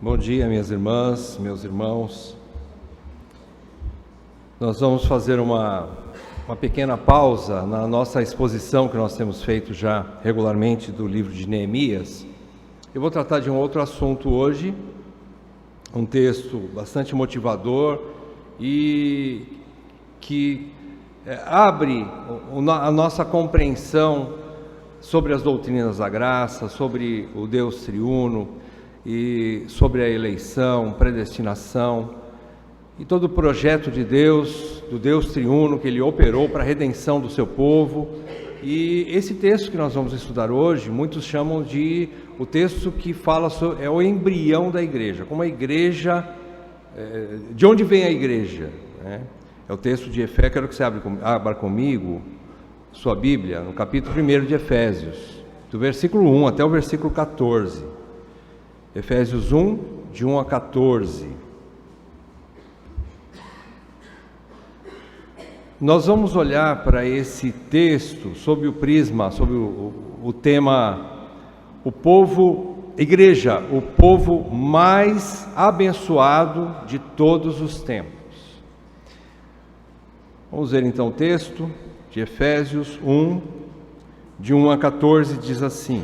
Bom dia, minhas irmãs, meus irmãos. Nós vamos fazer uma pequena pausa na nossa exposição que nós temos feito já regularmente do livro de Neemias. Eu vou tratar de um outro assunto hoje, um texto bastante motivador e que abre a nossa compreensão sobre as doutrinas da graça, sobre o Deus triuno e sobre a eleição, predestinação e todo o projeto de Deus, do Deus triuno que Ele operou para a redenção do seu povo. E esse texto que nós vamos estudar hoje, muitos chamam de o texto que fala sobre, é o embrião da igreja, como a igreja, de onde vem a igreja, né? É o texto de Efésios. Quero que você abra comigo sua Bíblia, no capítulo 1 de Efésios, do versículo 1 até o versículo 14. Efésios 1, de 1 a 14. Nós vamos olhar para esse texto sob o prisma, sob o tema, o povo, igreja, o povo mais abençoado de todos os tempos. Vamos ver então o texto de Efésios 1, de 1 a 14, diz assim: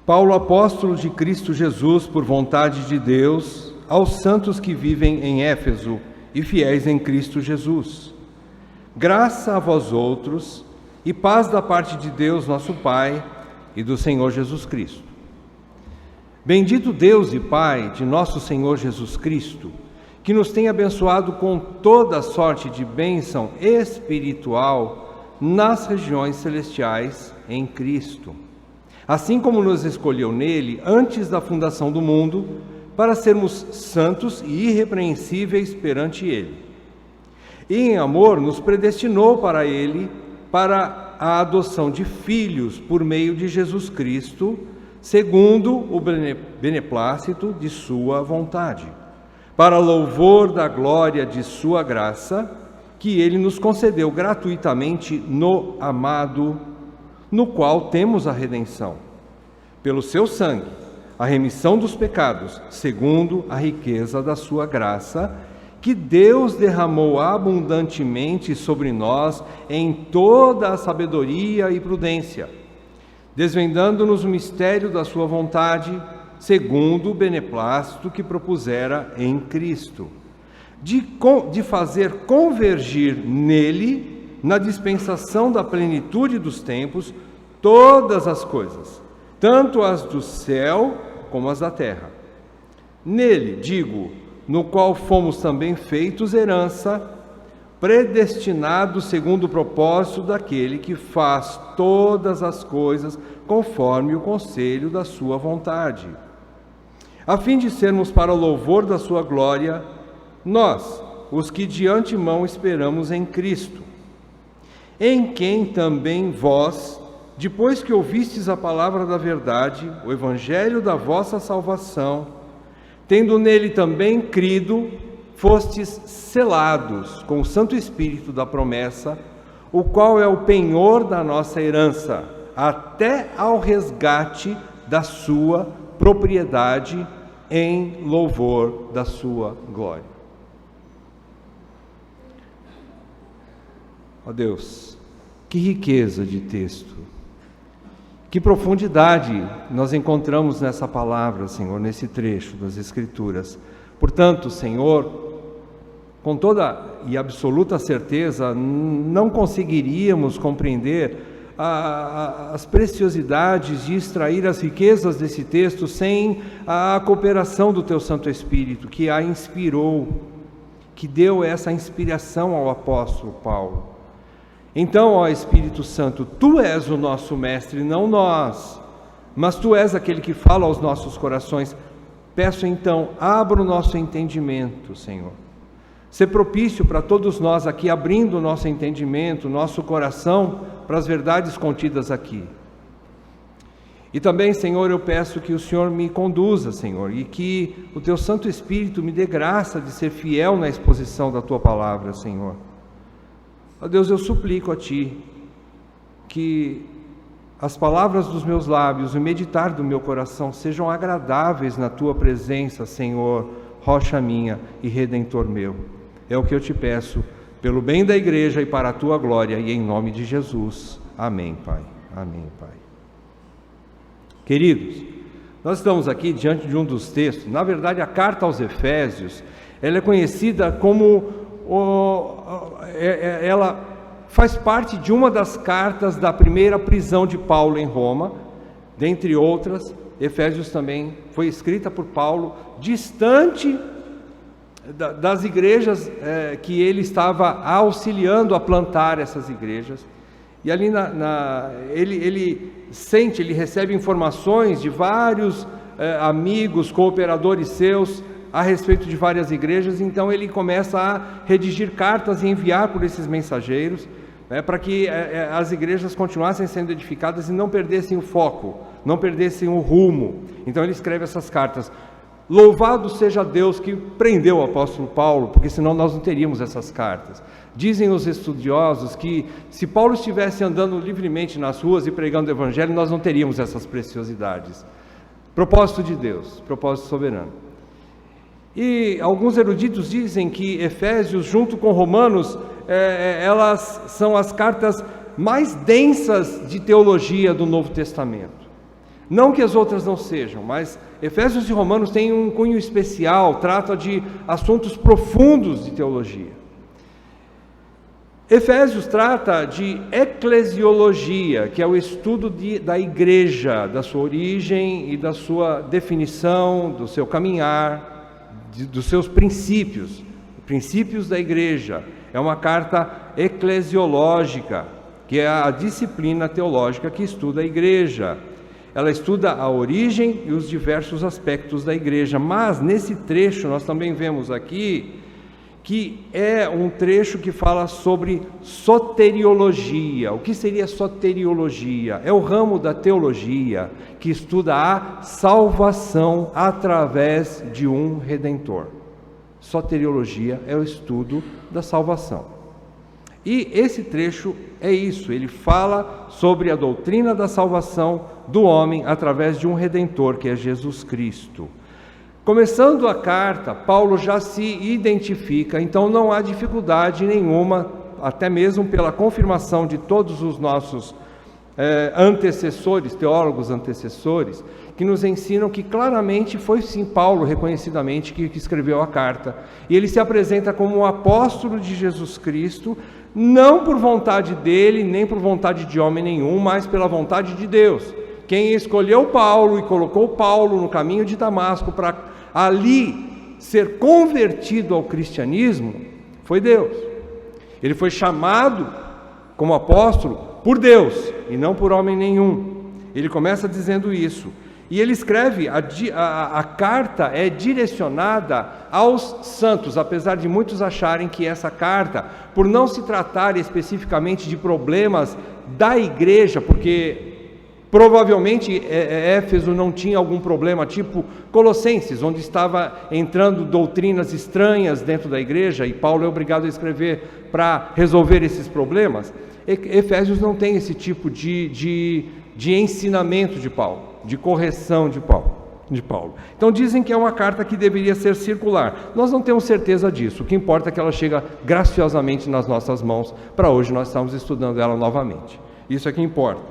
Paulo, apóstolo de Cristo Jesus, por vontade de Deus, aos santos que vivem em Éfeso e fiéis em Cristo Jesus. Graça a vós outros e paz da parte de Deus nosso Pai e do Senhor Jesus Cristo. Bendito Deus e Pai de nosso Senhor Jesus Cristo, que nos tem abençoado com toda sorte de bênção espiritual nas regiões celestiais em Cristo, assim como nos escolheu nele antes da fundação do mundo, para sermos santos e irrepreensíveis perante ele. E em amor nos predestinou para ele, para a adoção de filhos por meio de Jesus Cristo, segundo o beneplácito de sua vontade, para louvor da glória de sua graça, que ele nos concedeu gratuitamente no amado, no qual temos a redenção, pelo seu sangue, a remissão dos pecados, segundo a riqueza da sua graça, que Deus derramou abundantemente sobre nós em toda a sabedoria e prudência, desvendando-nos o mistério da sua vontade, segundo o beneplácito que propusera em Cristo, de fazer convergir nele, na dispensação da plenitude dos tempos, todas as coisas, tanto as do céu como as da terra. Nele, digo, no qual fomos também feitos herança, predestinados segundo o propósito daquele que faz todas as coisas conforme o conselho da sua vontade, a fim de sermos para o louvor da sua glória, nós, os que de antemão esperamos em Cristo, em quem também vós, depois que ouvistes a palavra da verdade, o evangelho da vossa salvação, tendo nele também crido, fostes selados com o Santo Espírito da promessa, o qual é o penhor da nossa herança, até ao resgate da sua propriedade, em louvor da sua glória. Ó Deus, que riqueza de texto, que profundidade nós encontramos nessa palavra, Senhor, nesse trecho das Escrituras. Portanto, Senhor, com toda e absoluta certeza, não conseguiríamos compreender as preciosidades de extrair as riquezas desse texto sem a cooperação do Teu Santo Espírito, que a inspirou, que deu essa inspiração ao apóstolo Paulo. Então, ó Espírito Santo, Tu és o nosso mestre, não nós, mas Tu és aquele que fala aos nossos corações. Peço então, abra o nosso entendimento, Senhor. Ser propício para todos nós aqui, abrindo o nosso entendimento, nosso coração para as verdades contidas aqui. E também, Senhor, eu peço que o Senhor me conduza, Senhor, e que o Teu Santo Espírito me dê graça de ser fiel na exposição da Tua palavra, Senhor. Ó Deus, eu suplico a Ti que as palavras dos meus lábios e o meditar do meu coração sejam agradáveis na tua presença, Senhor, rocha minha e redentor meu. É o que eu te peço, pelo bem da igreja e para a tua glória, e em nome de Jesus. Amém, Pai. Amém, Pai. Queridos, nós estamos aqui diante de um dos textos. Na verdade, a carta aos Efésios, ela é conhecida como ela faz parte de uma das cartas da primeira prisão de Paulo em Roma, dentre outras. Efésios também foi escrita por Paulo, distante das igrejas que ele estava auxiliando a plantar essas igrejas. E ali ele recebe informações de vários amigos, cooperadores seus, a respeito de várias igrejas. Então ele começa a redigir cartas e enviar por esses mensageiros, para que as igrejas continuassem sendo edificadas e não perdessem o foco, não perdessem o rumo. Então ele escreve essas cartas. Louvado seja Deus que prendeu o apóstolo Paulo, porque senão nós não teríamos essas cartas. Dizem os estudiosos que se Paulo estivesse andando livremente nas ruas e pregando o evangelho, nós não teríamos essas preciosidades. Propósito de Deus, propósito soberano. E alguns eruditos dizem que Efésios, junto com Romanos, elas são as cartas mais densas de teologia do Novo Testamento. Não que as outras não sejam, mas Efésios e Romanos têm um cunho especial, trata de assuntos profundos de teologia. Efésios trata de eclesiologia, que é o estudo da igreja, da sua origem e da sua definição, do seu caminhar, dos seus princípios da igreja. É uma carta eclesiológica, que é a disciplina teológica que estuda a igreja. Ela estuda a origem e os diversos aspectos da igreja, mas nesse trecho nós também vemos aqui que é um trecho que fala sobre soteriologia. O que seria soteriologia? É o ramo da teologia que estuda a salvação através de um Redentor. Soteriologia é o estudo da salvação. E esse trecho é isso, ele fala sobre a doutrina da salvação do homem através de um Redentor, que é Jesus Cristo. Começando a carta, Paulo já se identifica, então não há dificuldade nenhuma, até mesmo pela confirmação de todos os nossos antecessores, teólogos antecessores, que nos ensinam que claramente foi sim Paulo, reconhecidamente, que escreveu a carta. E ele se apresenta como um apóstolo de Jesus Cristo, não por vontade dele, nem por vontade de homem nenhum, mas pela vontade de Deus. Quem escolheu Paulo e colocou Paulo no caminho de Damasco para ali ser convertido ao cristianismo foi Deus. Ele foi chamado como apóstolo por Deus e não por homem nenhum. Ele começa dizendo isso. E ele escreve, a carta é direcionada aos santos, apesar de muitos acharem que essa carta, por não se tratar especificamente de problemas da igreja, porque provavelmente Éfeso não tinha algum problema tipo Colossenses, onde estava entrando doutrinas estranhas dentro da igreja, e Paulo é obrigado a escrever para resolver esses problemas. Efésios não tem esse tipo de ensinamento de Paulo, de correção de Paulo. Então dizem que é uma carta que deveria ser circular. Nós não temos certeza disso. O que importa é que ela chega graciosamente nas nossas mãos. Para hoje nós estamos estudando ela novamente. Isso é que importa.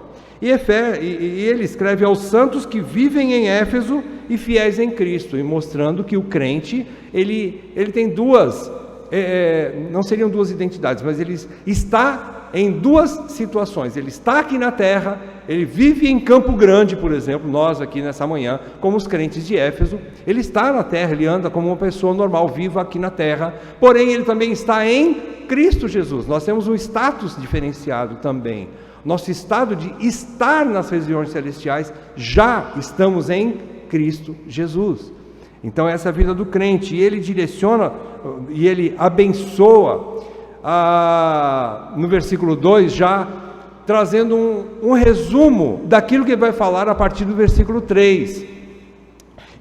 E ele escreve aos santos que vivem em Éfeso e fiéis em Cristo, e mostrando que o crente ele tem duas, não seriam duas identidades, mas ele está em duas situações. Ele está aqui na terra, ele vive em Campo Grande, por exemplo, nós aqui nessa manhã, como os crentes de Éfeso. Ele está na terra, ele anda como uma pessoa normal, viva aqui na terra, porém ele também está em Cristo Jesus. Nós temos um status diferenciado também. Nosso estado de estar nas regiões celestiais, já estamos em Cristo Jesus. Então essa é a vida do crente, e ele direciona e ele abençoa, no versículo 2, já trazendo um resumo daquilo que ele vai falar a partir do versículo 3.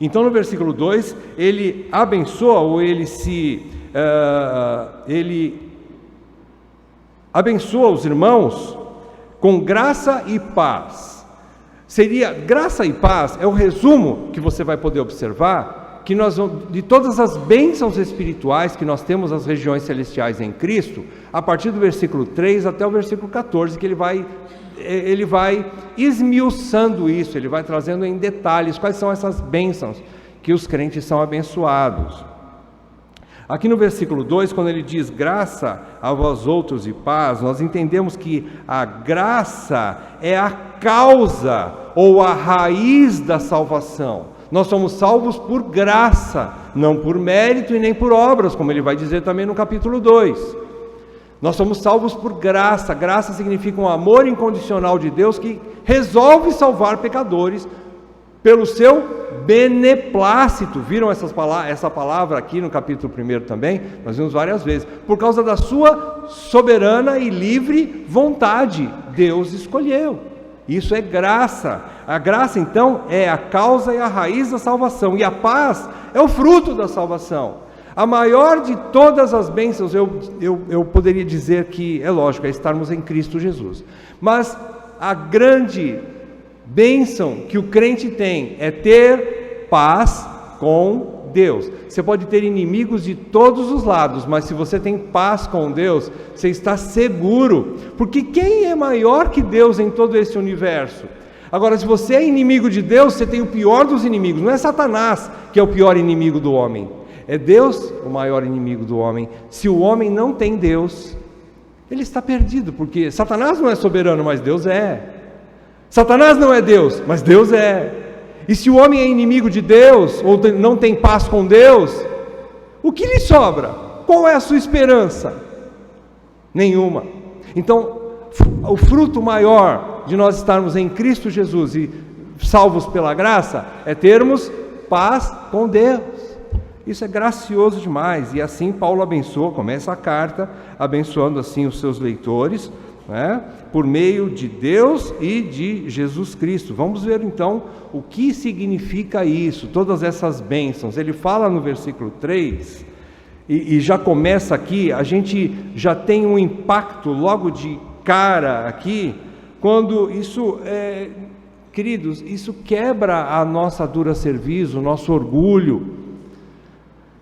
Então no versículo 2, ele abençoa, ou ele abençoa os irmãos com graça e paz. Seria graça e paz, é o resumo que você vai poder observar, que nós de todas as bênçãos espirituais que nós temos nas regiões celestiais em Cristo, a partir do versículo 3 até o versículo 14, que ele vai esmiuçando isso, ele vai trazendo em detalhes quais são essas bênçãos que os crentes são abençoados. Aqui no versículo 2, quando ele diz graça a vós outros e paz, nós entendemos que a graça é a causa ou a raiz da salvação. Nós somos salvos por graça, não por mérito e nem por obras, como ele vai dizer também no capítulo 2. Nós somos salvos por graça. Graça significa um amor incondicional de Deus que resolve salvar pecadores pelo seu beneplácito. Viram essa palavra aqui no capítulo 1 também? Nós vimos várias vezes. Por causa da sua soberana e livre vontade, Deus escolheu. Isso é graça. A graça, então, é a causa e a raiz da salvação. E a paz é o fruto da salvação. A maior de todas as bênçãos, eu poderia dizer que, é lógico, é estarmos em Cristo Jesus. Mas a grande bênção que o crente tem é ter paz com Deus. Você pode ter inimigos de todos os lados, mas se você tem paz com Deus, você está seguro, porque quem é maior que Deus em todo esse universo? Agora, se você é inimigo de Deus, você tem o pior dos inimigos. Não é Satanás que é o pior inimigo do homem, é Deus o maior inimigo do homem. Se o homem não tem Deus, ele está perdido, porque Satanás não é soberano, mas Deus é. Satanás não é Deus, mas Deus é. E se o homem é inimigo de Deus, ou não tem paz com Deus, o que lhe sobra? Qual é a sua esperança? Nenhuma. Então, o fruto maior de nós estarmos em Cristo Jesus e salvos pela graça, é termos paz com Deus. Isso é gracioso demais, e assim Paulo abençoa, começa a carta, abençoando assim os seus leitores, por meio de Deus e de Jesus Cristo. Vamos ver então o que significa isso, todas essas bênçãos. Ele fala no versículo 3, e já começa aqui, a gente já tem um impacto logo de cara aqui, quando isso, queridos, isso quebra a nossa dura cerviz, o nosso orgulho.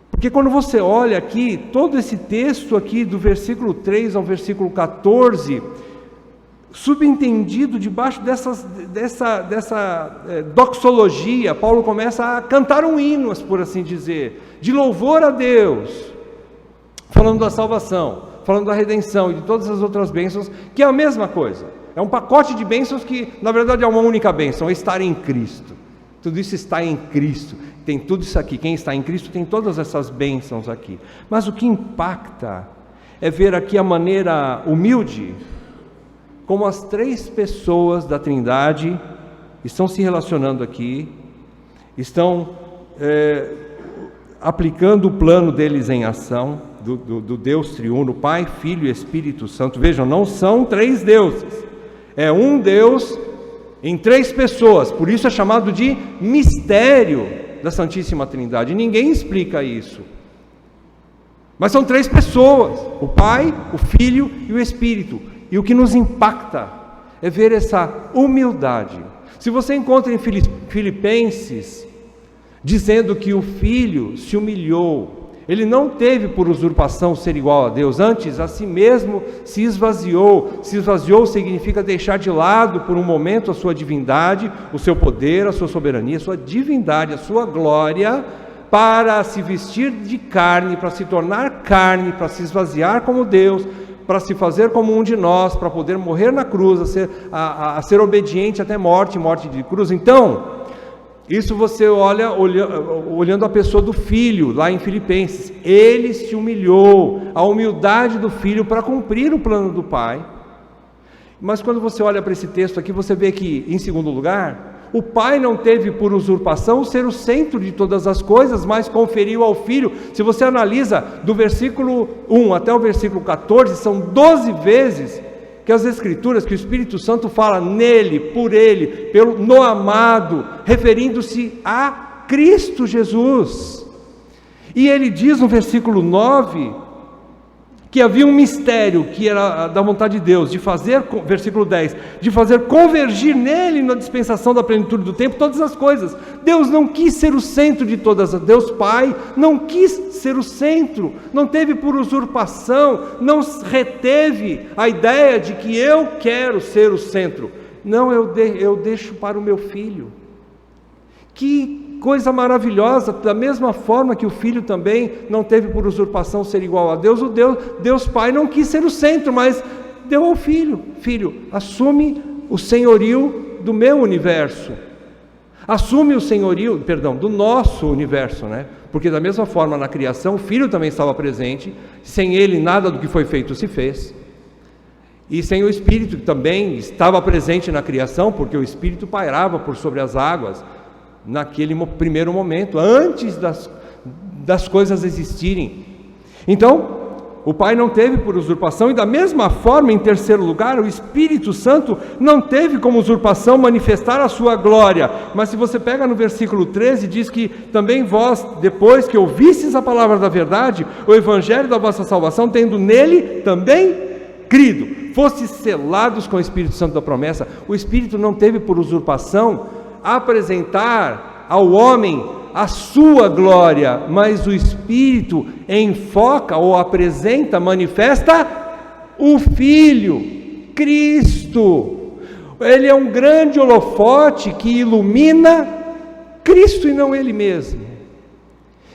Porque quando você olha aqui, todo esse texto aqui do versículo 3 ao versículo 14, subentendido debaixo dessa doxologia, Paulo começa a cantar um hino, por assim dizer, de louvor a Deus, falando da salvação, falando da redenção e de todas as outras bênçãos, que é a mesma coisa, é um pacote de bênçãos que na verdade é uma única bênção, é estar em Cristo. Tudo isso está em Cristo, tem tudo isso aqui. Quem está em Cristo tem todas essas bênçãos aqui. Mas o que impacta é ver aqui a maneira humilde como as três pessoas da Trindade estão se relacionando aqui, estão aplicando o plano deles em ação, do Deus triuno, Pai, Filho e Espírito Santo. Vejam, não são três deuses, é um Deus em três pessoas, por isso é chamado de mistério da Santíssima Trindade. Ninguém explica isso, mas são três pessoas, o Pai, o Filho e o Espírito. E o que nos impacta é ver essa humildade. Se você encontra em Filipenses dizendo que o Filho se humilhou, ele não teve por usurpação ser igual a Deus, antes a si mesmo se esvaziou. Se esvaziou significa deixar de lado por um momento a sua divindade, o seu poder, a sua soberania, a sua divindade, a sua glória, para se vestir de carne, para se tornar carne, para se esvaziar como Deus, para se fazer como um de nós, para poder morrer na cruz, a ser obediente até morte de cruz. Então, isso você olha olhando a pessoa do Filho, lá em Filipenses. Ele se humilhou, a humildade do Filho para cumprir o plano do Pai. Mas quando você olha para esse texto aqui, você vê que, em segundo lugar, o Pai não teve por usurpação ser o centro de todas as coisas, mas conferiu ao Filho. Se você analisa do versículo 1 até o versículo 14, são 12 vezes que as Escrituras, que o Espírito Santo fala nele, por ele, no amado, referindo-se a Cristo Jesus. E ele diz no versículo 9, que havia um mistério que era da vontade de Deus, de fazer, versículo 10, de fazer convergir nele, na dispensação da plenitude do tempo, todas as coisas. Deus não quis ser o centro de todas, Deus Pai não quis ser o centro, não teve por usurpação, não reteve a ideia de que eu quero ser o centro. Não, eu deixo para o meu filho. Que coisa maravilhosa, da mesma forma que o Filho também não teve por usurpação ser igual a Deus, Deus Pai não quis ser o centro, mas deu ao Filho. Filho, assume o senhorio do meu universo, assume o senhorio, do nosso universo, né? Porque da mesma forma na criação, o Filho também estava presente, sem Ele nada do que foi feito se fez, e sem o Espírito que também estava presente na criação, porque o Espírito pairava por sobre as águas, naquele primeiro momento, antes das coisas existirem. Então, o Pai não teve por usurpação, e da mesma forma, em terceiro lugar, o Espírito Santo não teve como usurpação manifestar a sua glória. Mas se você pega no versículo 13, diz que também vós, depois que ouvistes a palavra da verdade, o evangelho da vossa salvação, tendo nele também crido, fostes selados com o Espírito Santo da promessa. O Espírito não teve por usurpação apresentar ao homem a sua glória, mas o Espírito enfoca ou apresenta, manifesta o Filho, Cristo. Ele é um grande holofote que ilumina Cristo e não Ele mesmo.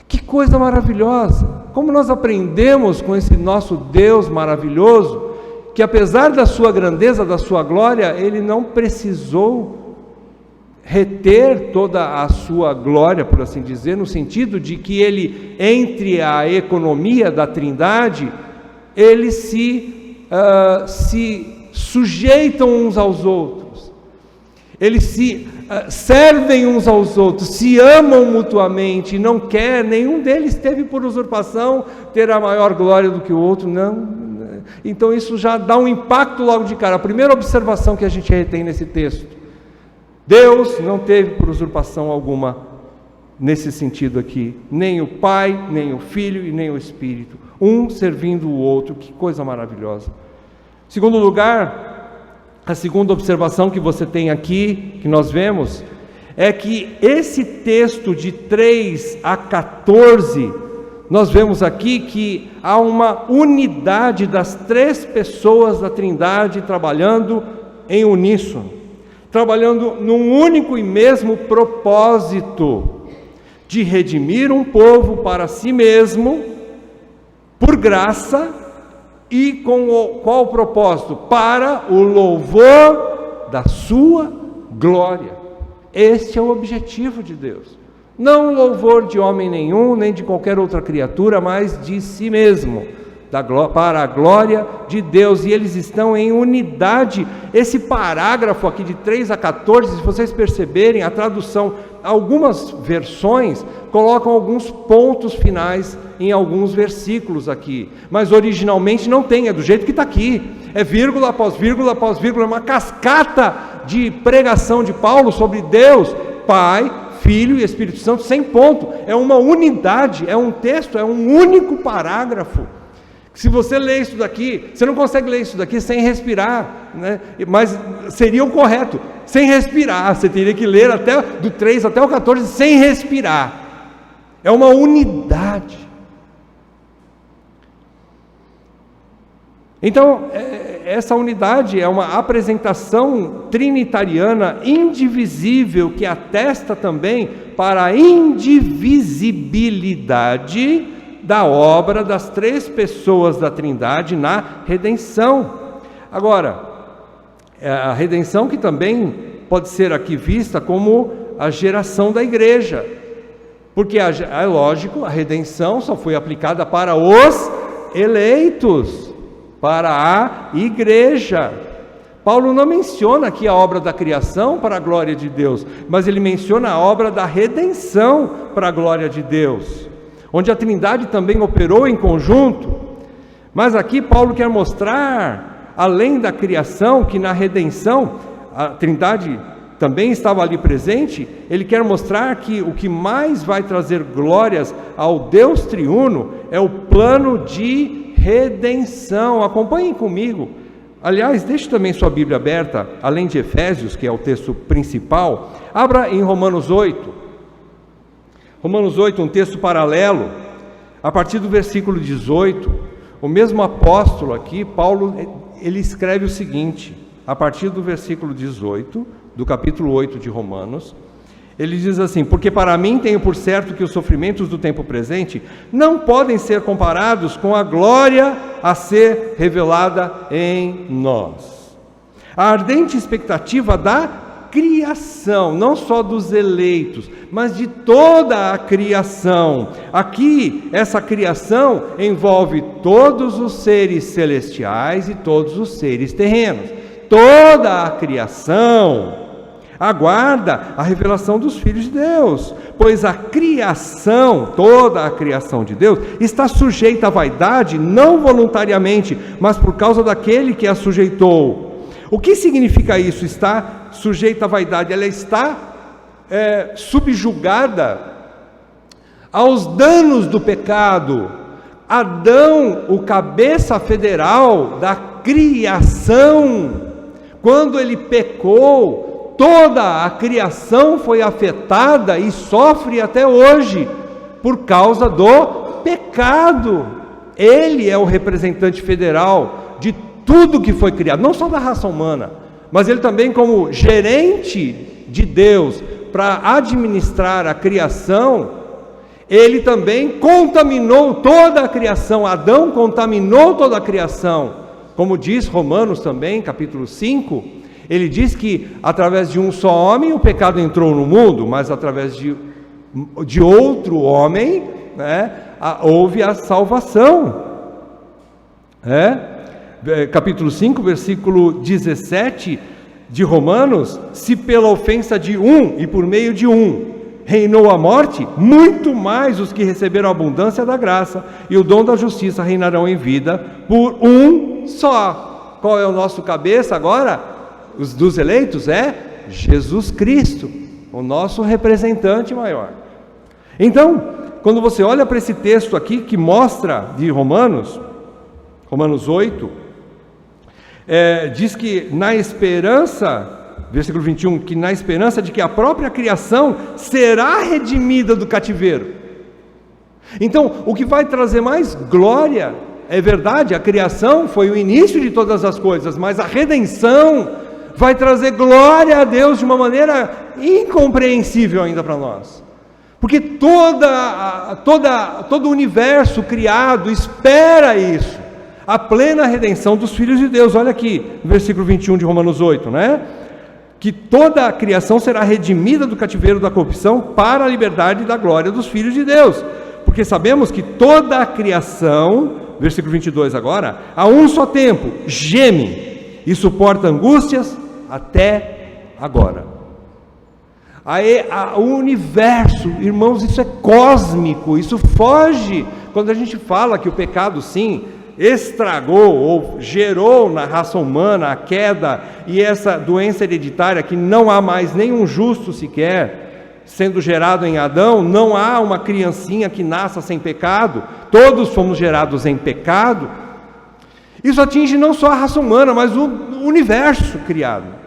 Que coisa maravilhosa! Como nós aprendemos com esse nosso Deus maravilhoso, que apesar da sua grandeza, da sua glória, Ele não precisou reter toda a sua glória, por assim dizer, no sentido de que Ele, entre a economia da Trindade, eles se sujeitam uns aos outros, eles se servem uns aos outros, se amam mutuamente, não quer, nenhum deles teve por usurpação ter a maior glória do que o outro, não. Então isso já dá um impacto logo de cara. A primeira observação que a gente retém nesse texto: Deus não teve por usurpação alguma nesse sentido aqui, nem o Pai, nem o Filho e nem o Espírito, um servindo o outro. Que coisa maravilhosa. Segundo lugar, a segunda observação que você tem aqui, que nós vemos, é que esse texto de 3 a 14, nós vemos aqui que há uma unidade das três pessoas da Trindade trabalhando em uníssono, trabalhando num único e mesmo propósito, de redimir um povo para si mesmo, por graça, e com qual propósito? Para o louvor da sua glória. Este é o objetivo de Deus. Não o louvor de homem nenhum, nem de qualquer outra criatura, mas de si mesmo, para a glória de Deus. E eles estão em unidade. Esse parágrafo aqui de 3 a 14, se vocês perceberem, a tradução, algumas versões colocam alguns pontos finais em alguns versículos aqui, mas originalmente não tem, é do jeito que está aqui, é vírgula após vírgula após vírgula, é uma cascata de pregação de Paulo sobre Deus, Pai, Filho e Espírito Santo, sem ponto, é uma unidade, é um texto, é um único parágrafo. Se você lê isso daqui, você não consegue ler isso daqui sem respirar, né? Mas seria o correto, sem respirar. Você teria que ler até do 3 até o 14 sem respirar. É uma unidade. Então, essa unidade é uma apresentação trinitariana indivisível, que atesta também para a indivisibilidade da obra das três pessoas da Trindade na redenção. Agora, a redenção que também pode ser aqui vista como a geração da igreja, porque é lógico, a redenção só foi aplicada para os eleitos, para a igreja. Paulo não menciona aqui a obra da criação para a glória de Deus, mas ele menciona a obra da redenção para a glória de Deus, onde a Trindade também operou em conjunto. Mas aqui Paulo quer mostrar, além da criação, que na redenção a Trindade também estava ali presente. Ele quer mostrar que o que mais vai trazer glórias ao Deus triuno é o plano de redenção. Acompanhem comigo. Aliás, deixe também sua Bíblia aberta, além de Efésios, que é o texto principal, abra em Romanos 8. Romanos 8, um texto paralelo, a partir do versículo 18, o mesmo apóstolo aqui, Paulo, ele escreve o seguinte, a partir do versículo 18, do capítulo 8 de Romanos, ele diz assim: porque para mim tenho por certo que os sofrimentos do tempo presente não podem ser comparados com a glória a ser revelada em nós. A ardente expectativa da criação, não só dos eleitos, mas de toda a criação. Aqui, essa criação envolve todos os seres celestiais e todos os seres terrenos. Toda a criação aguarda a revelação dos filhos de Deus, pois a criação, toda a criação de Deus, está sujeita à vaidade, não voluntariamente, mas por causa daquele que a sujeitou. O que significa isso? Está sujeita à vaidade? Ela está subjugada aos danos do pecado. Adão, o cabeça federal da criação, quando ele pecou, toda a criação foi afetada e sofre até hoje por causa do pecado. Ele é o representante federal de tudo que foi criado, não só da raça humana, mas ele também, como gerente de Deus para administrar a criação, ele também contaminou toda a criação. Adão contaminou toda a criação, como diz Romanos também, capítulo 5. Ele diz que através de um só homem o pecado entrou no mundo, mas através de outro homem, né, houve a salvação. Capítulo 5, versículo 17 de Romanos: se pela ofensa de um e por meio de um reinou a morte, muito mais os que receberam a abundância da graça e o dom da justiça reinarão em vida por um só. Qual é o nosso cabeça agora? Os dos eleitos é Jesus Cristo, o nosso representante maior. Então, quando você olha para esse texto aqui que mostra de Romanos 8, diz que na esperança, versículo 21, que na esperança de que a própria criação será redimida do cativeiro. Então, o que vai trazer mais glória, é verdade, a criação foi o início de todas as coisas, mas a redenção vai trazer glória a Deus de uma maneira incompreensível ainda para nós, porque todo o universo criado espera isso, a plena redenção dos filhos de Deus. Olha aqui, no versículo 21 de Romanos 8, né? Que toda a criação será redimida do cativeiro da corrupção para a liberdade da glória dos filhos de Deus, porque sabemos que toda a criação, versículo 22 agora, a um só tempo geme e suporta angústias até agora. O universo, irmãos, isso é cósmico, isso foge. Quando a gente fala que o pecado sim estragou ou gerou na raça humana a queda e essa doença hereditária, que não há mais nenhum justo sequer sendo gerado em Adão, não há uma criancinha que nasça sem pecado, todos fomos gerados em pecado. Isso atinge não só a raça humana, mas o universo criado.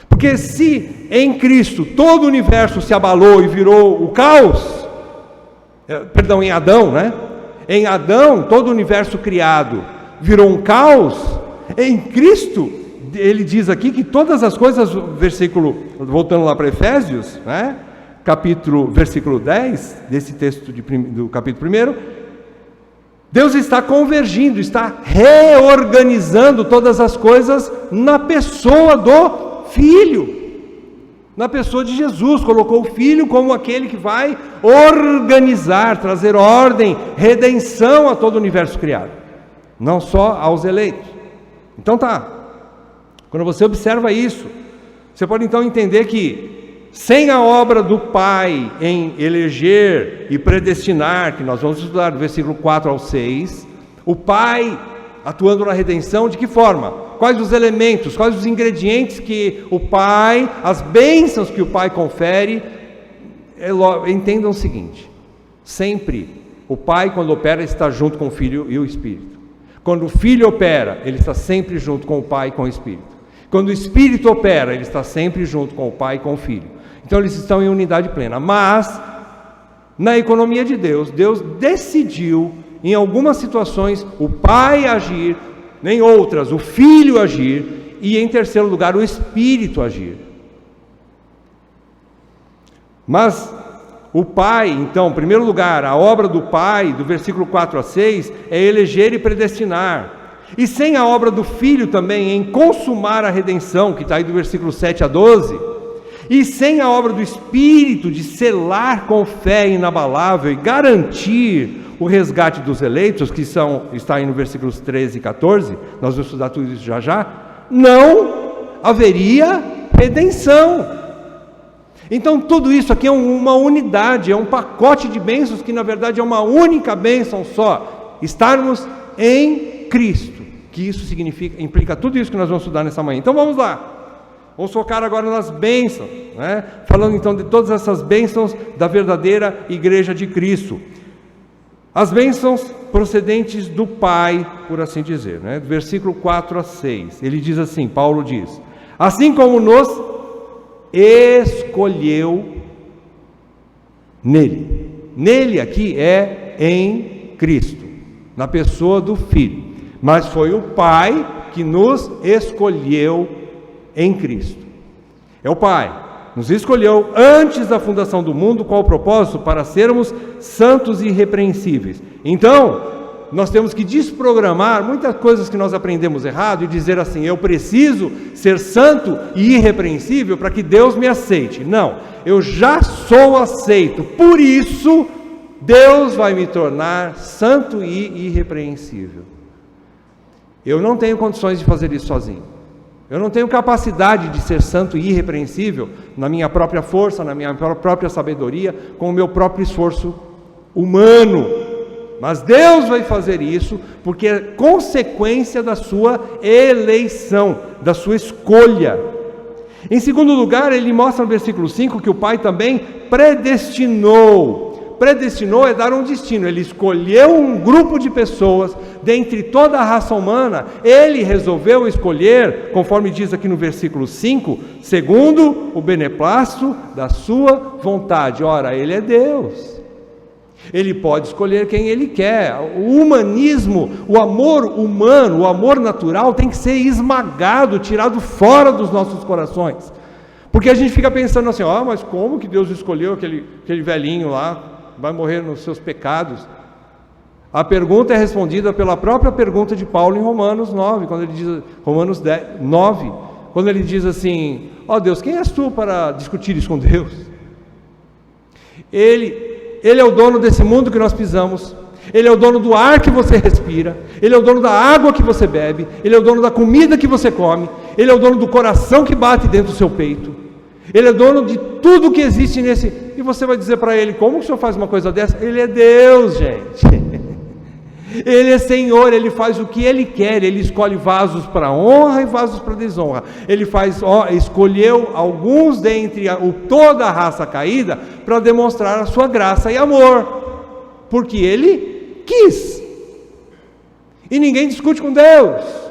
Porque se em Cristo todo o universo se abalou e virou o caos, em Adão, né? Em Adão todo o universo criado virou um caos, em Cristo, ele diz aqui que todas as coisas, versículo, voltando lá para Efésios, né? Versículo 10, desse texto do capítulo 1, Deus está convergindo, está reorganizando todas as coisas na pessoa do Filho, na pessoa de Jesus. Colocou o Filho como aquele que vai organizar, trazer ordem, redenção a todo o universo criado, não só aos eleitos. Então quando você observa isso, você pode então entender que sem a obra do Pai em eleger e predestinar, que nós vamos estudar do versículo 4 ao 6, o Pai atuando na redenção, de que forma? Quais os elementos, quais os ingredientes que o Pai, as bênçãos que o Pai confere? Entendam o seguinte: sempre O Pai, quando opera, está junto com o Filho e o Espírito. Quando o Filho opera, ele está sempre junto com o Pai e com o Espírito. Quando o Espírito opera, ele está sempre junto com o Pai e com o Filho. Então eles estão em unidade plena. Mas, na economia de Deus, Deus decidiu, em algumas situações, o Pai agir, em outras, o Filho agir, e em terceiro lugar, o Espírito agir. Mas o Pai, então, em primeiro lugar, a obra do Pai, do versículo 4 a 6, é eleger e predestinar. E sem a obra do Filho também, em consumar a redenção, que está aí do versículo 7 a 12, e sem a obra do Espírito, de selar com fé inabalável e garantir o resgate dos eleitos, que está aí no versículos 13 e 14, nós vamos estudar tudo isso já, não haveria redenção. Então tudo isso aqui é uma unidade, é um pacote de bênçãos que na verdade é uma única bênção só, estarmos em Cristo, que isso implica tudo isso que nós vamos estudar nessa manhã. Então vamos lá, vamos focar agora nas bênçãos, né? Falando então de todas essas bênçãos da verdadeira igreja de Cristo. As bênçãos procedentes do Pai, por assim dizer, né? Do versículo 4 a 6, ele diz assim, Paulo diz, assim como nos escolheu nele. Nele aqui é em Cristo, na pessoa do Filho. Mas foi o Pai que nos escolheu em Cristo. É o Pai, nos escolheu antes da fundação do mundo, qual o propósito? Para sermos santos e irrepreensíveis. Então, nós temos que desprogramar muitas coisas que nós aprendemos errado e dizer assim, eu preciso ser santo e irrepreensível para que Deus me aceite. Não, eu já sou aceito, por isso Deus vai me tornar santo e irrepreensível. Eu não tenho condições de fazer isso sozinho. Eu não tenho capacidade de ser santo e irrepreensível na minha própria força, na minha própria sabedoria, com o meu próprio esforço humano. Mas Deus vai fazer isso porque é consequência da sua eleição, da sua escolha. Em segundo lugar, ele mostra no versículo 5 que o Pai também predestinou. Predestinou é dar um destino. Ele escolheu um grupo de pessoas dentre toda a raça humana. Ele resolveu escolher, conforme diz aqui no versículo 5, segundo o beneplácito da sua vontade. Ora, Ele é Deus. Ele pode escolher quem Ele quer. O humanismo, o amor humano, o amor natural tem que ser esmagado, tirado fora dos nossos corações. Porque a gente fica pensando assim, mas como que Deus escolheu aquele velhinho lá, vai morrer nos seus pecados? A pergunta é respondida pela própria pergunta de Paulo em Romanos 9, quando ele diz, Romanos 9, quando ele diz assim, Deus, quem és tu para discutir isso com Deus? Ele é o dono desse mundo que nós pisamos, Ele é o dono do ar que você respira, Ele é o dono da água que você bebe, Ele é o dono da comida que você come, Ele é o dono do coração que bate dentro do seu peito, Ele é dono de tudo que existe nesse... E você vai dizer para Ele, como que o Senhor faz uma coisa dessa? Ele é Deus, gente. Ele é Senhor, Ele faz o que Ele quer, Ele escolhe vasos para honra e vasos para desonra. Ele escolheu alguns dentre toda a raça caída para demonstrar a sua graça e amor, porque Ele quis. E ninguém discute com Deus.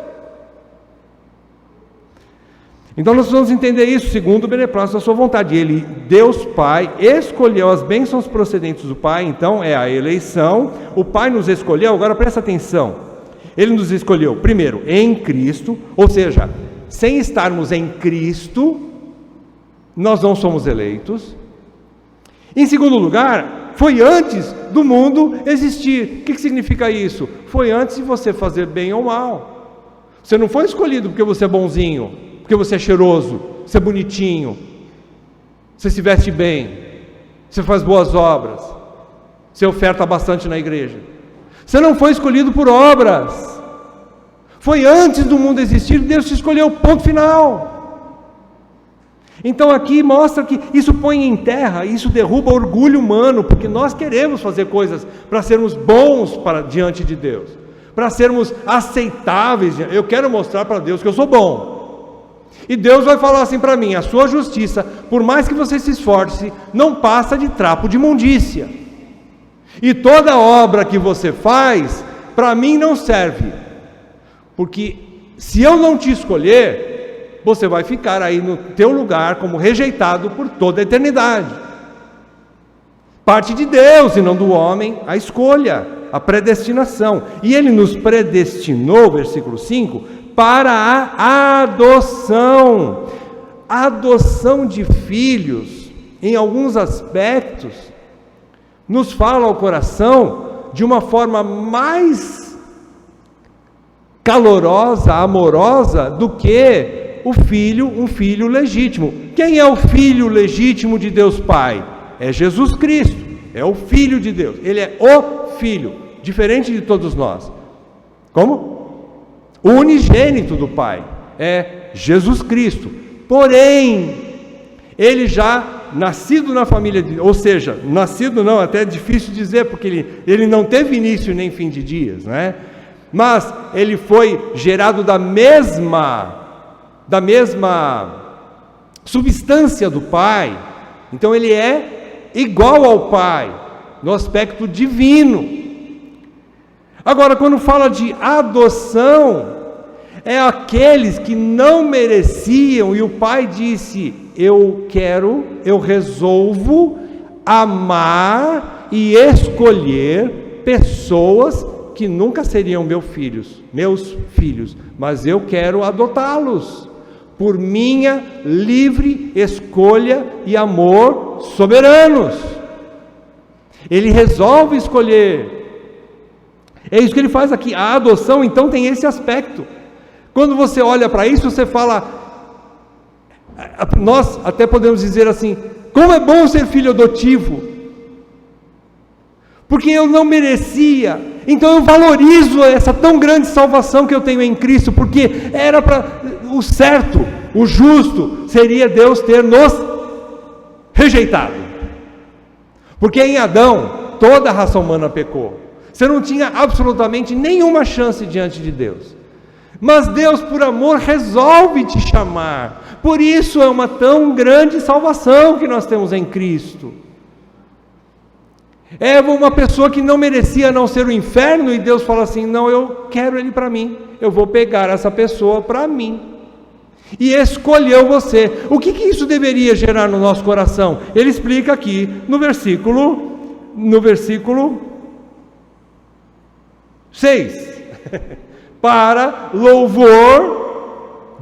Então nós precisamos entender isso, segundo o beneplácito da sua vontade. Ele, Deus Pai, escolheu as bênçãos procedentes do Pai, então é a eleição. O Pai nos escolheu, agora presta atenção. Ele nos escolheu, primeiro, em Cristo, ou seja, sem estarmos em Cristo, nós não somos eleitos. Em segundo lugar, foi antes do mundo existir. O que significa isso? Foi antes de você fazer bem ou mal. Você não foi escolhido porque você é bonzinho, porque você é cheiroso, você é bonitinho, você se veste bem, você faz boas obras, você oferta bastante na igreja. Você não foi escolhido por obras. Foi antes do mundo existir, Deus te escolheu, ponto final. Então aqui mostra que isso põe em terra, isso derruba o orgulho humano, porque nós queremos fazer coisas para sermos bons diante de Deus, para sermos aceitáveis. Eu quero mostrar para Deus que eu sou bom. E Deus vai falar assim para mim, a sua justiça, por mais que você se esforce, não passa de trapo de imundícia. E toda obra que você faz, para mim não serve. Porque se eu não te escolher, você vai ficar aí no teu lugar como rejeitado por toda a eternidade. Parte de Deus e não do homem a escolha, a predestinação. E Ele nos predestinou, versículo 5, para a adoção. A adoção de filhos, em alguns aspectos, nos fala ao coração de uma forma mais calorosa, amorosa, do que um filho legítimo. Quem é o filho legítimo de Deus Pai? É Jesus Cristo, é o Filho de Deus. Ele é o Filho, diferente de todos nós. Como? O unigênito do Pai é Jesus Cristo. Porém, ele já nascido na família de, ou seja, nascido não, até é difícil dizer, porque ele não teve início nem fim de dias, né? Mas ele foi gerado da mesma substância do Pai. Então ele é igual ao Pai no aspecto divino. Agora, quando fala de adoção, é aqueles que não mereciam, e o Pai disse: eu resolvo amar e escolher pessoas que nunca seriam meus filhos, mas eu quero adotá-los, por minha livre escolha e amor soberanos. Ele resolve escolher. É isso que ele faz aqui. A adoção, então, tem esse aspecto. Quando você olha para isso, você fala, nós até podemos dizer assim: como é bom ser filho adotivo, porque eu não merecia, então eu valorizo essa tão grande salvação que eu tenho em Cristo, porque era para o certo, o justo seria Deus ter nos rejeitado, porque em Adão toda a raça humana pecou, você não tinha absolutamente nenhuma chance diante de Deus. Mas Deus, por amor, resolve te chamar. Por isso é uma tão grande salvação que nós temos em Cristo. É uma pessoa que não merecia não ser o inferno, e Deus fala assim: não, eu quero ele para mim, eu vou pegar essa pessoa para mim. E escolheu você. O que isso deveria gerar no nosso coração? Ele explica aqui no versículo 6. Para louvor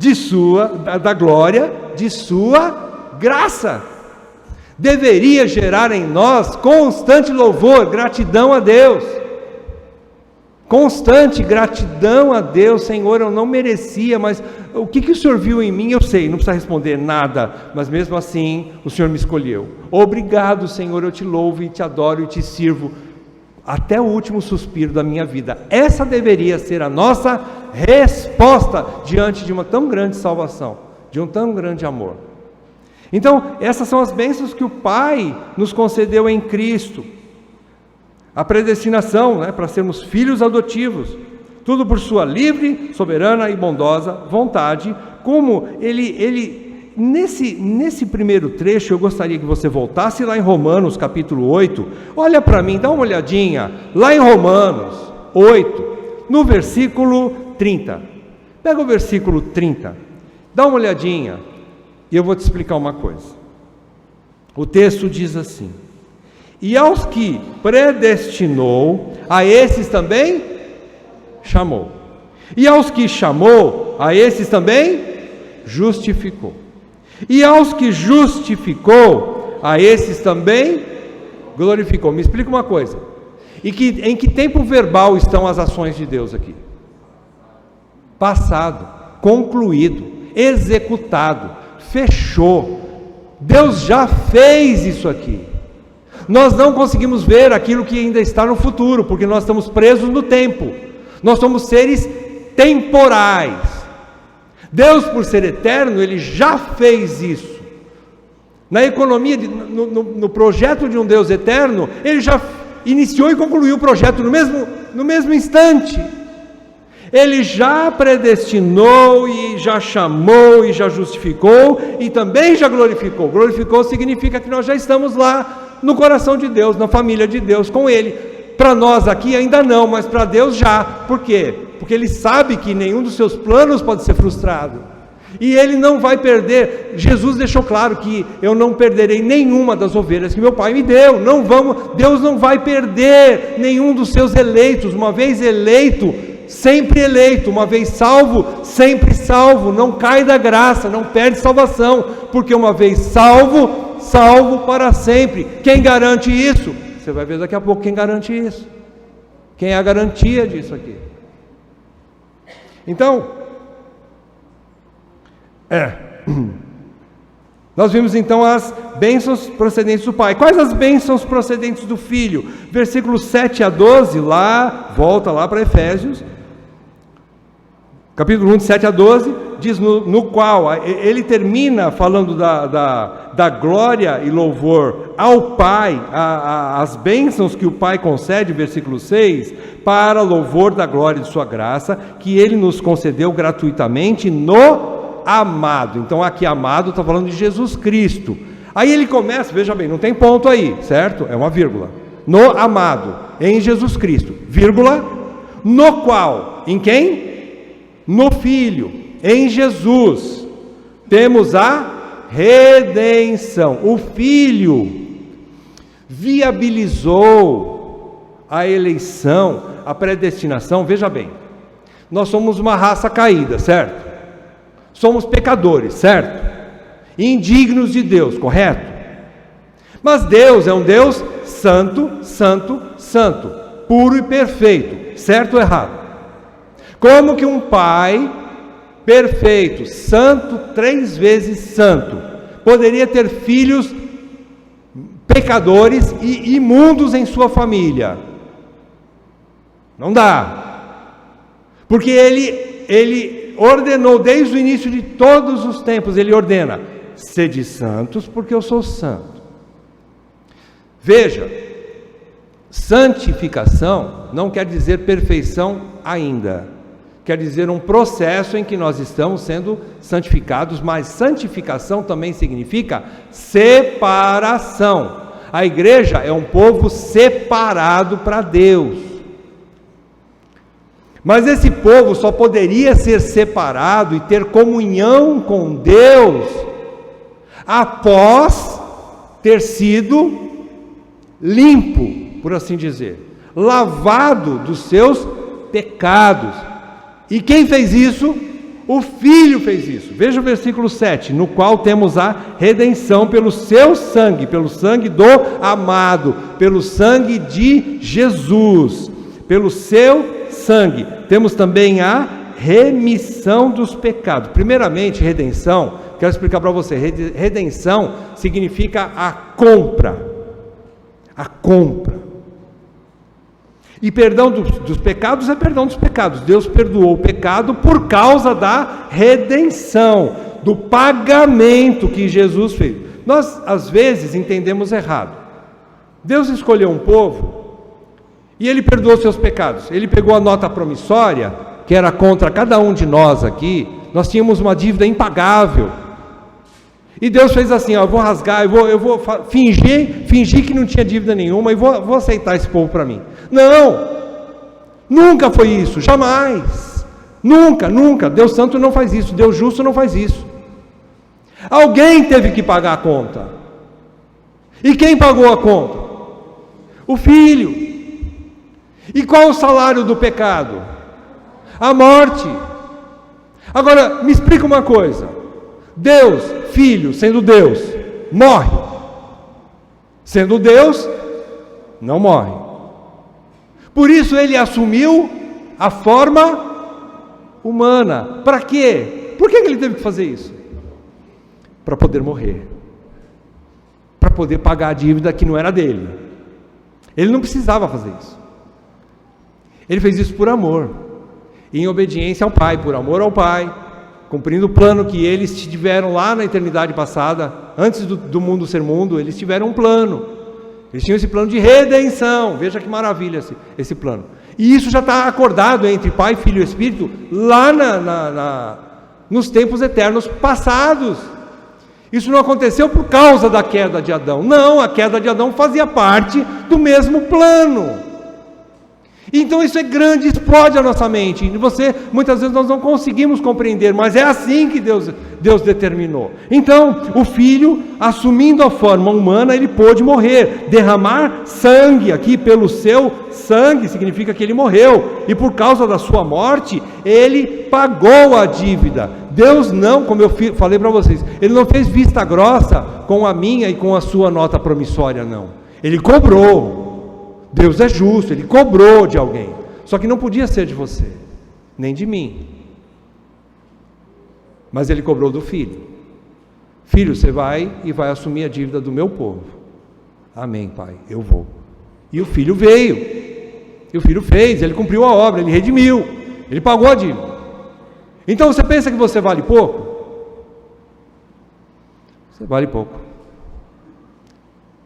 da glória de sua graça. Deveria gerar em nós constante louvor, gratidão a Deus. Constante gratidão a Deus. Senhor, eu não merecia, mas o que o Senhor viu em mim? Eu sei, não precisa responder nada, mas mesmo assim o Senhor me escolheu. Obrigado, Senhor, eu te louvo e te adoro e te sirvo até o último suspiro da minha vida. Essa deveria ser a nossa resposta diante de uma tão grande salvação, de um tão grande amor. Então, essas são as bênçãos que o Pai nos concedeu em Cristo. A predestinação, para sermos filhos adotivos, tudo por sua livre, soberana e bondosa vontade. Como nesse primeiro trecho, eu gostaria que você voltasse lá em Romanos capítulo 8, olha para mim, dá uma olhadinha, lá em Romanos 8, no versículo 30, pega o versículo 30, dá uma olhadinha, e eu vou te explicar uma coisa. O texto diz assim: e aos que predestinou, a esses também chamou, e aos que chamou, a esses também justificou, e aos que justificou, a esses também glorificou. Me explica uma coisa, em que tempo verbal estão as ações de Deus aqui? Passado, concluído, executado, fechou. Deus já fez isso aqui. Nós não conseguimos ver aquilo que ainda está no futuro, porque nós estamos presos no tempo. Nós somos seres temporais. Deus, por ser eterno, Ele já fez isso. Na economia, no projeto de um Deus eterno, Ele já iniciou e concluiu o projeto no mesmo instante. Ele já predestinou e já chamou e já justificou e também já glorificou. Glorificou significa que nós já estamos lá no coração de Deus, na família de Deus, com Ele. Para nós aqui ainda não, mas para Deus já. Por quê? Porque Ele sabe que nenhum dos seus planos pode ser frustrado. E Ele não vai perder. Jesus deixou claro que eu não perderei nenhuma das ovelhas que meu Pai me deu. Deus não vai perder nenhum dos seus eleitos. Uma vez eleito, sempre eleito. Uma vez salvo, sempre salvo. Não cai da graça, não perde salvação. Porque uma vez salvo, salvo para sempre. Quem garante isso? Você vai ver daqui a pouco quem garante isso. Quem é a garantia disso aqui? Então, nós vimos então as bênçãos procedentes do Pai. Quais as bênçãos procedentes do Filho? Versículos 7 a 12, volta lá para Efésios, capítulo 1, de 7 a 12, diz no qual ele termina falando da glória e louvor ao Pai, as bênçãos que o Pai concede, versículo 6, para louvor da glória de sua graça, que Ele nos concedeu gratuitamente no amado. Então aqui amado está falando de Jesus Cristo. Aí ele começa, veja bem, não tem ponto aí, certo? É uma vírgula. No amado, em Jesus Cristo, vírgula, no qual, em quem? No Filho, em Jesus, temos a redenção. O Filho viabilizou a eleição, a predestinação. Veja bem, nós somos uma raça caída, certo? Somos pecadores, certo? Indignos de Deus, correto? Mas Deus é um Deus santo, santo, santo, puro e perfeito, certo ou errado? Como que um Pai perfeito, santo, 3 vezes santo, poderia ter filhos pecadores e imundos em sua família? Não dá. Porque ele ordenou desde o início de todos os tempos, ele ordena: sede santos, porque eu sou santo. Veja, santificação não quer dizer perfeição ainda, quer dizer um processo em que nós estamos sendo santificados, mas santificação também significa separação. A igreja é um povo separado para Deus. Mas esse povo só poderia ser separado e ter comunhão com Deus após ter sido limpo, por assim dizer, lavado dos seus pecados. E quem fez isso? O Filho fez isso. Veja o versículo 7, no qual temos a redenção pelo seu sangue, pelo sangue do amado, pelo sangue de Jesus, pelo seu sangue, temos também a remissão dos pecados. Primeiramente, redenção, quero explicar para você, redenção significa a compra, e perdão dos pecados é perdão dos pecados. Deus perdoou o pecado por causa da redenção, do pagamento que Jesus fez. Nós às vezes entendemos errado. Deus escolheu um povo e Ele perdoou seus pecados. Ele pegou a nota promissória, que era contra cada um de nós aqui. Nós tínhamos uma dívida impagável. E Deus fez assim: eu vou rasgar, eu vou fingir que não tinha dívida nenhuma e vou aceitar esse povo para mim. Não! Nunca foi isso, jamais. Nunca. Deus santo não faz isso, Deus justo não faz isso. Alguém teve que pagar a conta. E quem pagou a conta? O Filho. E qual o salário do pecado? A morte. Agora, me explica uma coisa: Deus, Filho, sendo Deus, morre. Sendo Deus, não morre. Por isso Ele assumiu a forma humana. Para quê? Por que Ele teve que fazer isso? Para poder morrer. Para poder pagar a dívida que não era dele. Ele não precisava fazer isso. Ele fez isso por amor, em obediência ao Pai, por amor ao Pai, cumprindo o plano que eles tiveram lá na eternidade passada, antes do mundo ser mundo. Eles tiveram um plano, eles tinham esse plano de redenção. Veja que maravilha esse plano. E isso já está acordado entre Pai, Filho e Espírito, lá nos tempos eternos passados. Isso não aconteceu por causa da queda de Adão. Não, a queda de Adão fazia parte do mesmo plano. Então isso é grande, explode a nossa mente. E muitas vezes nós não conseguimos compreender, mas é assim que Deus determinou. Então, o Filho, assumindo a forma humana, ele pôde morrer, derramar sangue aqui pelo seu sangue, significa que ele morreu. E por causa da sua morte, ele pagou a dívida. Deus não, como eu falei para vocês, ele não fez vista grossa com a minha e com a sua nota promissória, não. Ele cobrou. Deus é justo, ele cobrou de alguém, só que não podia ser de você, nem de mim, mas ele cobrou do filho. Filho, você vai e vai assumir a dívida do meu povo. Amém, pai, eu vou. E o filho veio, e o filho fez, ele cumpriu a obra, ele redimiu, ele pagou a dívida. Então você pensa que você vale pouco? Você vale pouco,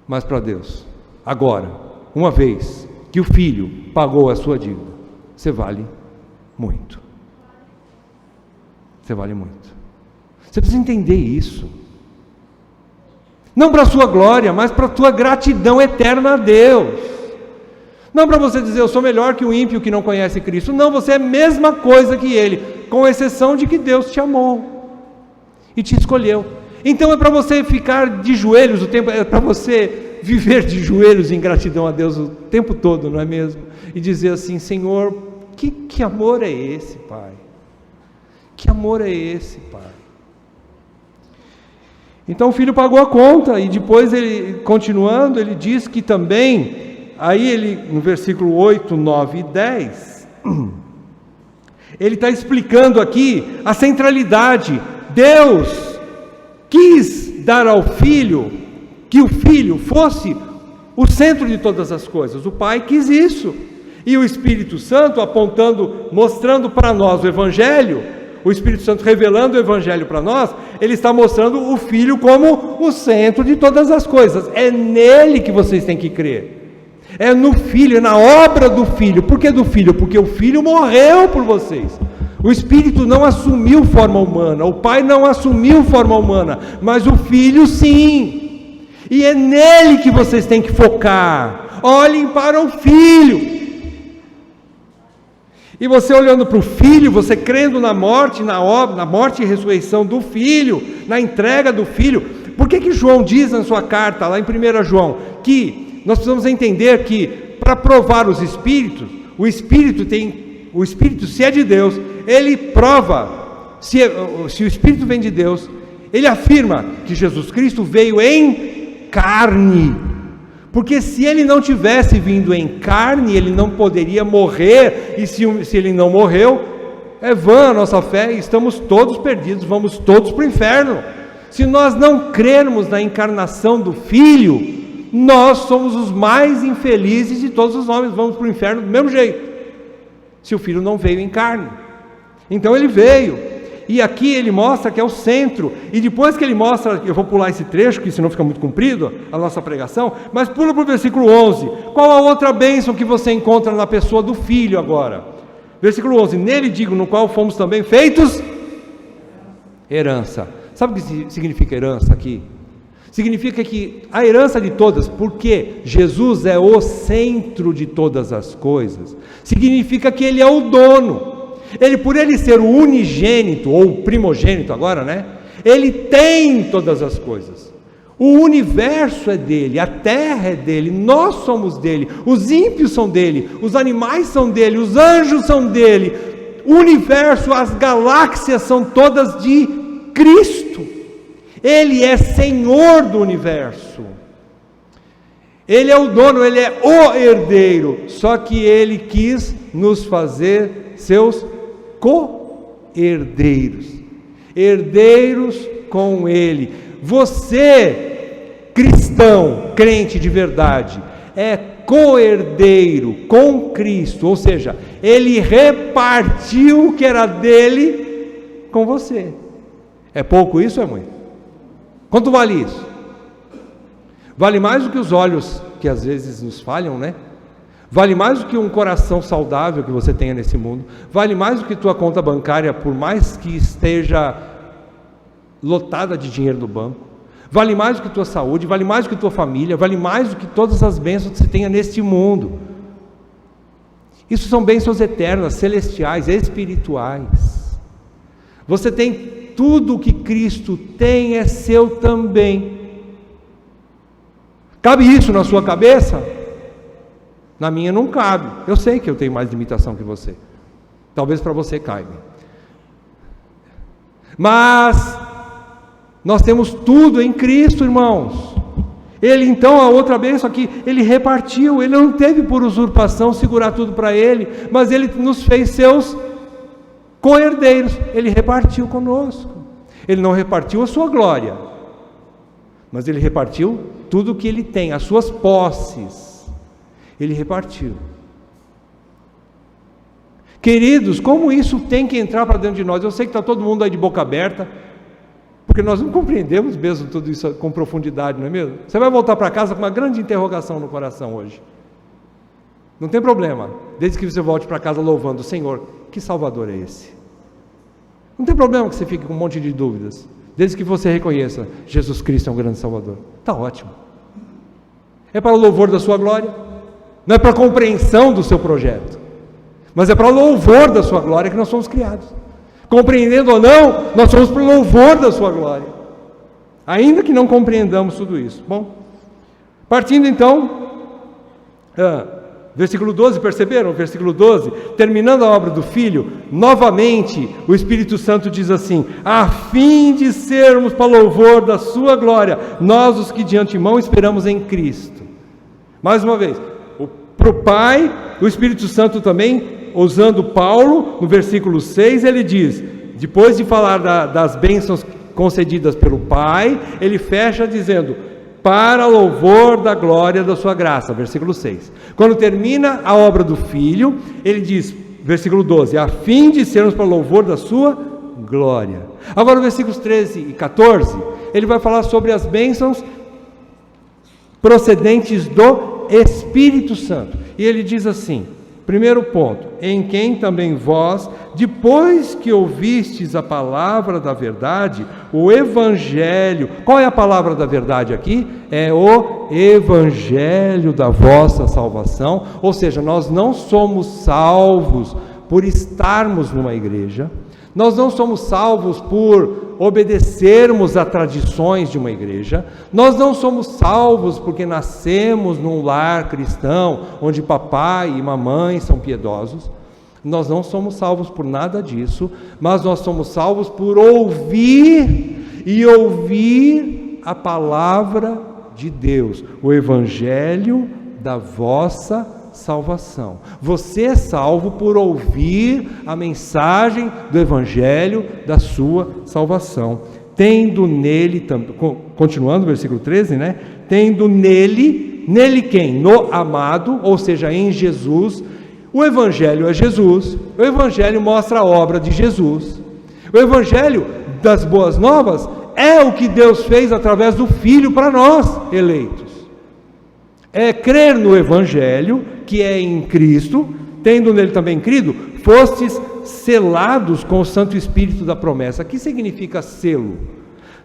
mas para Deus, agora, uma vez que o filho pagou a sua dívida, você vale muito. Você vale muito. Você precisa entender isso. Não para a sua glória, mas para a tua gratidão eterna a Deus. Não para você dizer, eu sou melhor que o ímpio que não conhece Cristo. Não, você é a mesma coisa que ele, com exceção de que Deus te amou e te escolheu. Então é para você ficar de joelhos o tempo, é para você viver de joelhos em gratidão a Deus o tempo todo, não é mesmo? E dizer assim, Senhor, que amor é esse, Pai? Que amor é esse, Pai? Então o filho pagou a conta, e depois ele, continuando, ele diz que também, aí ele, no versículo 8, 9 e 10, ele está explicando aqui a centralidade. Deus quis dar ao filho, que o filho fosse o centro de todas as coisas. O pai quis isso, e o Espírito Santo apontando, mostrando para nós o Evangelho, o Espírito Santo revelando o Evangelho para nós, ele está mostrando o filho como o centro de todas as coisas. É nele que vocês têm que crer, é no filho, é na obra do filho. Por que do filho? Porque o filho morreu por vocês. O Espírito não assumiu forma humana, o pai não assumiu forma humana, mas o filho sim. E é nele que vocês têm que focar. Olhem para o Filho. E você olhando para o Filho, você crendo na morte, na obra, na morte e ressurreição do Filho, na entrega do Filho. Por que João diz na sua carta, lá em 1 João, que nós precisamos entender que, para provar os Espíritos, o Espírito, se é de Deus, ele prova, se o Espírito vem de Deus, ele afirma que Jesus Cristo veio em carne, porque se ele não tivesse vindo em carne, ele não poderia morrer, e se ele não morreu, é vã a nossa fé, estamos todos perdidos, vamos todos para o inferno. Se nós não crermos na encarnação do Filho, nós somos os mais infelizes de todos os homens, vamos para o inferno do mesmo jeito, se o Filho não veio em carne. Então ele veio, e aqui ele mostra que é o centro, e depois que ele mostra, eu vou pular esse trecho, que senão fica muito comprido a nossa pregação, mas pula para o versículo 11, qual a outra bênção que você encontra na pessoa do Filho agora? Versículo 11, nele digo, no qual fomos também feitos herança. Sabe o que significa herança aqui? Significa que a herança de todas, porque Jesus é o centro de todas as coisas, significa que ele é o dono. Ele, por ele ser o unigênito, ou o primogênito agora, né? Ele tem todas as coisas. O universo é dele, a terra é dele, nós somos dele, os ímpios são dele, os animais são dele, os anjos são dele, o universo, as galáxias são todas de Cristo. Ele é Senhor do universo. Ele é o dono, ele é o herdeiro, só que ele quis nos fazer seus co-herdeiros, herdeiros com ele. Você, cristão, crente de verdade, é co-herdeiro com Cristo, ou seja, ele repartiu o que era dele com você. É pouco isso ou é muito? Quanto vale isso? Vale mais do que os olhos que às vezes nos falham, né? Vale mais do que um coração saudável que você tenha nesse mundo. Vale mais do que tua conta bancária, por mais que esteja lotada de dinheiro do banco. Vale mais do que tua saúde, vale mais do que tua família, vale mais do que todas as bênçãos que você tenha neste mundo. Isso são bênçãos eternas, celestiais, espirituais. Você tem tudo o que Cristo tem, é seu também. Cabe isso na sua cabeça? Na minha não cabe. Eu sei que eu tenho mais limitação que você. Talvez para você caiba. Mas nós temos tudo em Cristo, irmãos. Ele então, a outra bênção aqui, ele repartiu. Ele não teve por usurpação segurar tudo para ele, mas ele nos fez seus co-herdeiros. Ele repartiu conosco. Ele não repartiu a sua glória, mas ele repartiu tudo o que ele tem, as suas posses. Ele repartiu. Queridos, como isso tem que entrar para dentro de nós? Eu sei que está todo mundo aí de boca aberta, porque nós não compreendemos mesmo tudo isso com profundidade, não é mesmo? Você vai voltar para casa com uma grande interrogação no coração hoje. Não tem problema, desde que você volte para casa louvando: Senhor, que Salvador é esse? Não tem problema que você fique com um monte de dúvidas, desde que você reconheça: Jesus Cristo é um grande Salvador. Está ótimo. É para o louvor da sua glória, não é para a compreensão do seu projeto, mas é para o louvor da sua glória que nós somos criados. Compreendendo ou não, nós somos para o louvor da sua glória, ainda que não compreendamos tudo isso. Bom, partindo então, versículo 12, perceberam? Versículo 12, terminando a obra do Filho, novamente o Espírito Santo diz assim: a fim de sermos para louvor da sua glória, nós os que de antemão esperamos em Cristo. Mais uma vez, para o Pai, o Espírito Santo também, usando Paulo, no versículo 6, ele diz, depois de falar das bênçãos concedidas pelo Pai, ele fecha dizendo: para louvor da glória da sua graça, versículo 6. Quando termina a obra do Filho, ele diz, versículo 12, a fim de sermos para louvor da sua glória. Agora, versículos 13 e 14, ele vai falar sobre as bênçãos procedentes do Espírito Santo, e ele diz assim, primeiro ponto: em quem também vós, depois que ouvistes a palavra da verdade, o Evangelho. Qual é a palavra da verdade aqui? É o Evangelho da vossa salvação. Ou seja, nós não somos salvos por estarmos numa igreja, nós não somos salvos por obedecermos a tradições de uma igreja, nós não somos salvos porque nascemos num lar cristão, onde papai e mamãe são piedosos. Nós não somos salvos por nada disso, mas nós somos salvos por ouvir e ouvir a palavra de Deus, o Evangelho da vossa salvação. Você é salvo por ouvir a mensagem do Evangelho da sua salvação, tendo nele, continuando o versículo 13, né? Tendo nele quem? No amado, ou seja, em Jesus. O Evangelho é Jesus, o Evangelho mostra a obra de Jesus, o Evangelho das boas novas é o que Deus fez através do Filho para nós, eleitos. É crer no Evangelho, que é em Cristo, tendo nele também crido, fostes selados com o Santo Espírito da promessa. O que significa selo?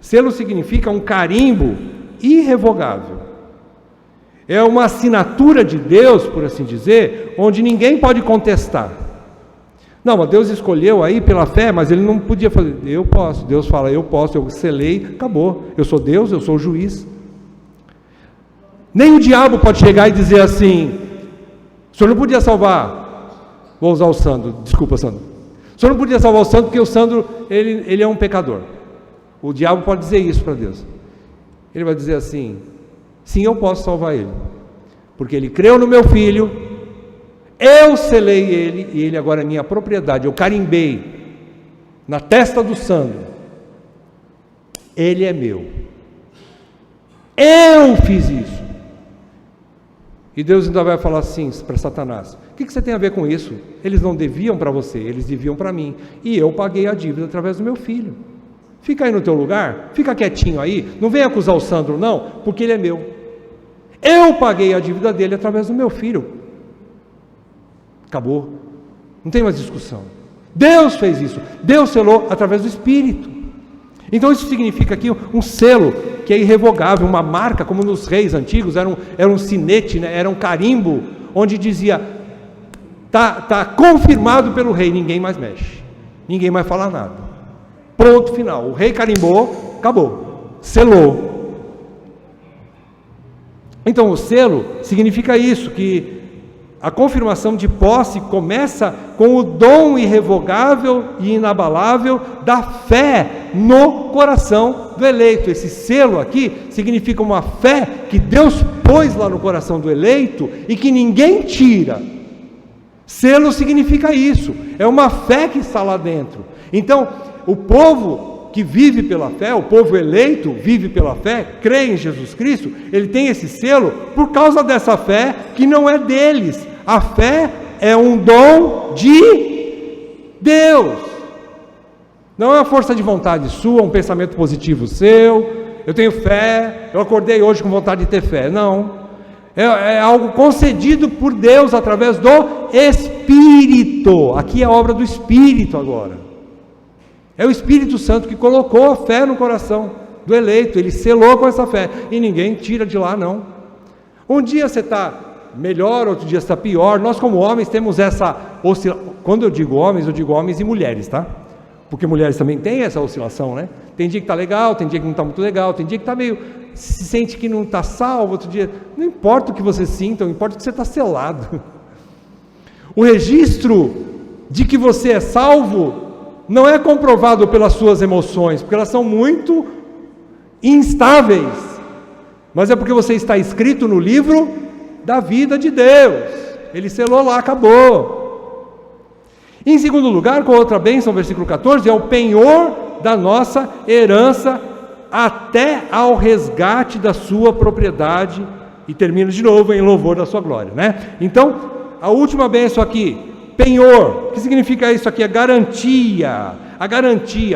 Selo significa um carimbo irrevogável. É uma assinatura de Deus, por assim dizer, onde ninguém pode contestar. Não, mas Deus escolheu aí pela fé, mas ele não podia fazer. Eu posso. Deus fala, eu posso, eu selei, acabou. Eu sou Deus, eu sou o juiz. Nem o diabo pode chegar e dizer assim: o senhor não podia salvar, vou usar o Sandro, desculpa Sandro, o senhor não podia salvar o Sandro porque o Sandro, ele é um pecador. O diabo pode dizer isso para Deus. Ele vai dizer assim: sim, eu posso salvar ele, porque ele creu no meu filho, eu selei ele, e ele agora é minha propriedade, eu carimbei na testa do Sandro, ele é meu, eu fiz isso. E Deus ainda vai falar assim para Satanás: o que você tem a ver com isso? Eles não deviam para você, eles deviam para mim, e eu paguei a dívida através do meu filho. Fica aí no teu lugar, fica quietinho aí, não vem acusar o Sandro não, porque ele é meu. Eu paguei a dívida dele através do meu filho. Acabou, não tem mais discussão. Deus fez isso, Deus selou através do Espírito. Então isso significa aqui um selo que é irrevogável, uma marca, como nos reis antigos, era um sinete, né? Era um carimbo, onde dizia, tá confirmado pelo rei, ninguém mais mexe, ninguém mais fala nada, pronto, final, o rei carimbou, acabou, selou. Então o selo significa isso, que a confirmação de posse começa com o dom irrevogável e inabalável da fé no coração do eleito. Esse selo aqui significa uma fé que Deus pôs lá no coração do eleito e que ninguém tira. Selo significa isso, é uma fé que está lá dentro. Então, o povo que vive pela fé, o povo eleito vive pela fé, crê em Jesus Cristo, ele tem esse selo por causa dessa fé que não é deles. A fé é um dom de Deus, não é uma força de vontade sua, um pensamento positivo seu, eu tenho fé, eu acordei hoje com vontade de ter fé, não, é algo concedido por Deus através do Espírito. Aqui é a obra do Espírito agora, é o Espírito Santo que colocou a fé no coração do eleito, ele selou com essa fé, e ninguém tira de lá não. Um dia você está melhor, outro dia está pior. Nós como homens temos essa oscilação. Quando eu digo homens e mulheres, tá? Porque mulheres também têm essa oscilação, né? Tem dia que está legal, tem dia que não está muito legal, tem dia que está meio, se sente que não está salvo, outro dia, não importa o que você sinta, não importa que você está selado. O registro de que você é salvo não é comprovado pelas suas emoções, porque elas são muito instáveis, mas é porque você está escrito no livro da vida de Deus, ele selou lá, acabou. Em segundo lugar, com outra bênção, versículo 14, é o penhor da nossa herança até ao resgate da sua propriedade, e termina de novo em louvor da sua glória, né? Então, a última bênção aqui, penhor, o que significa isso aqui? A garantia,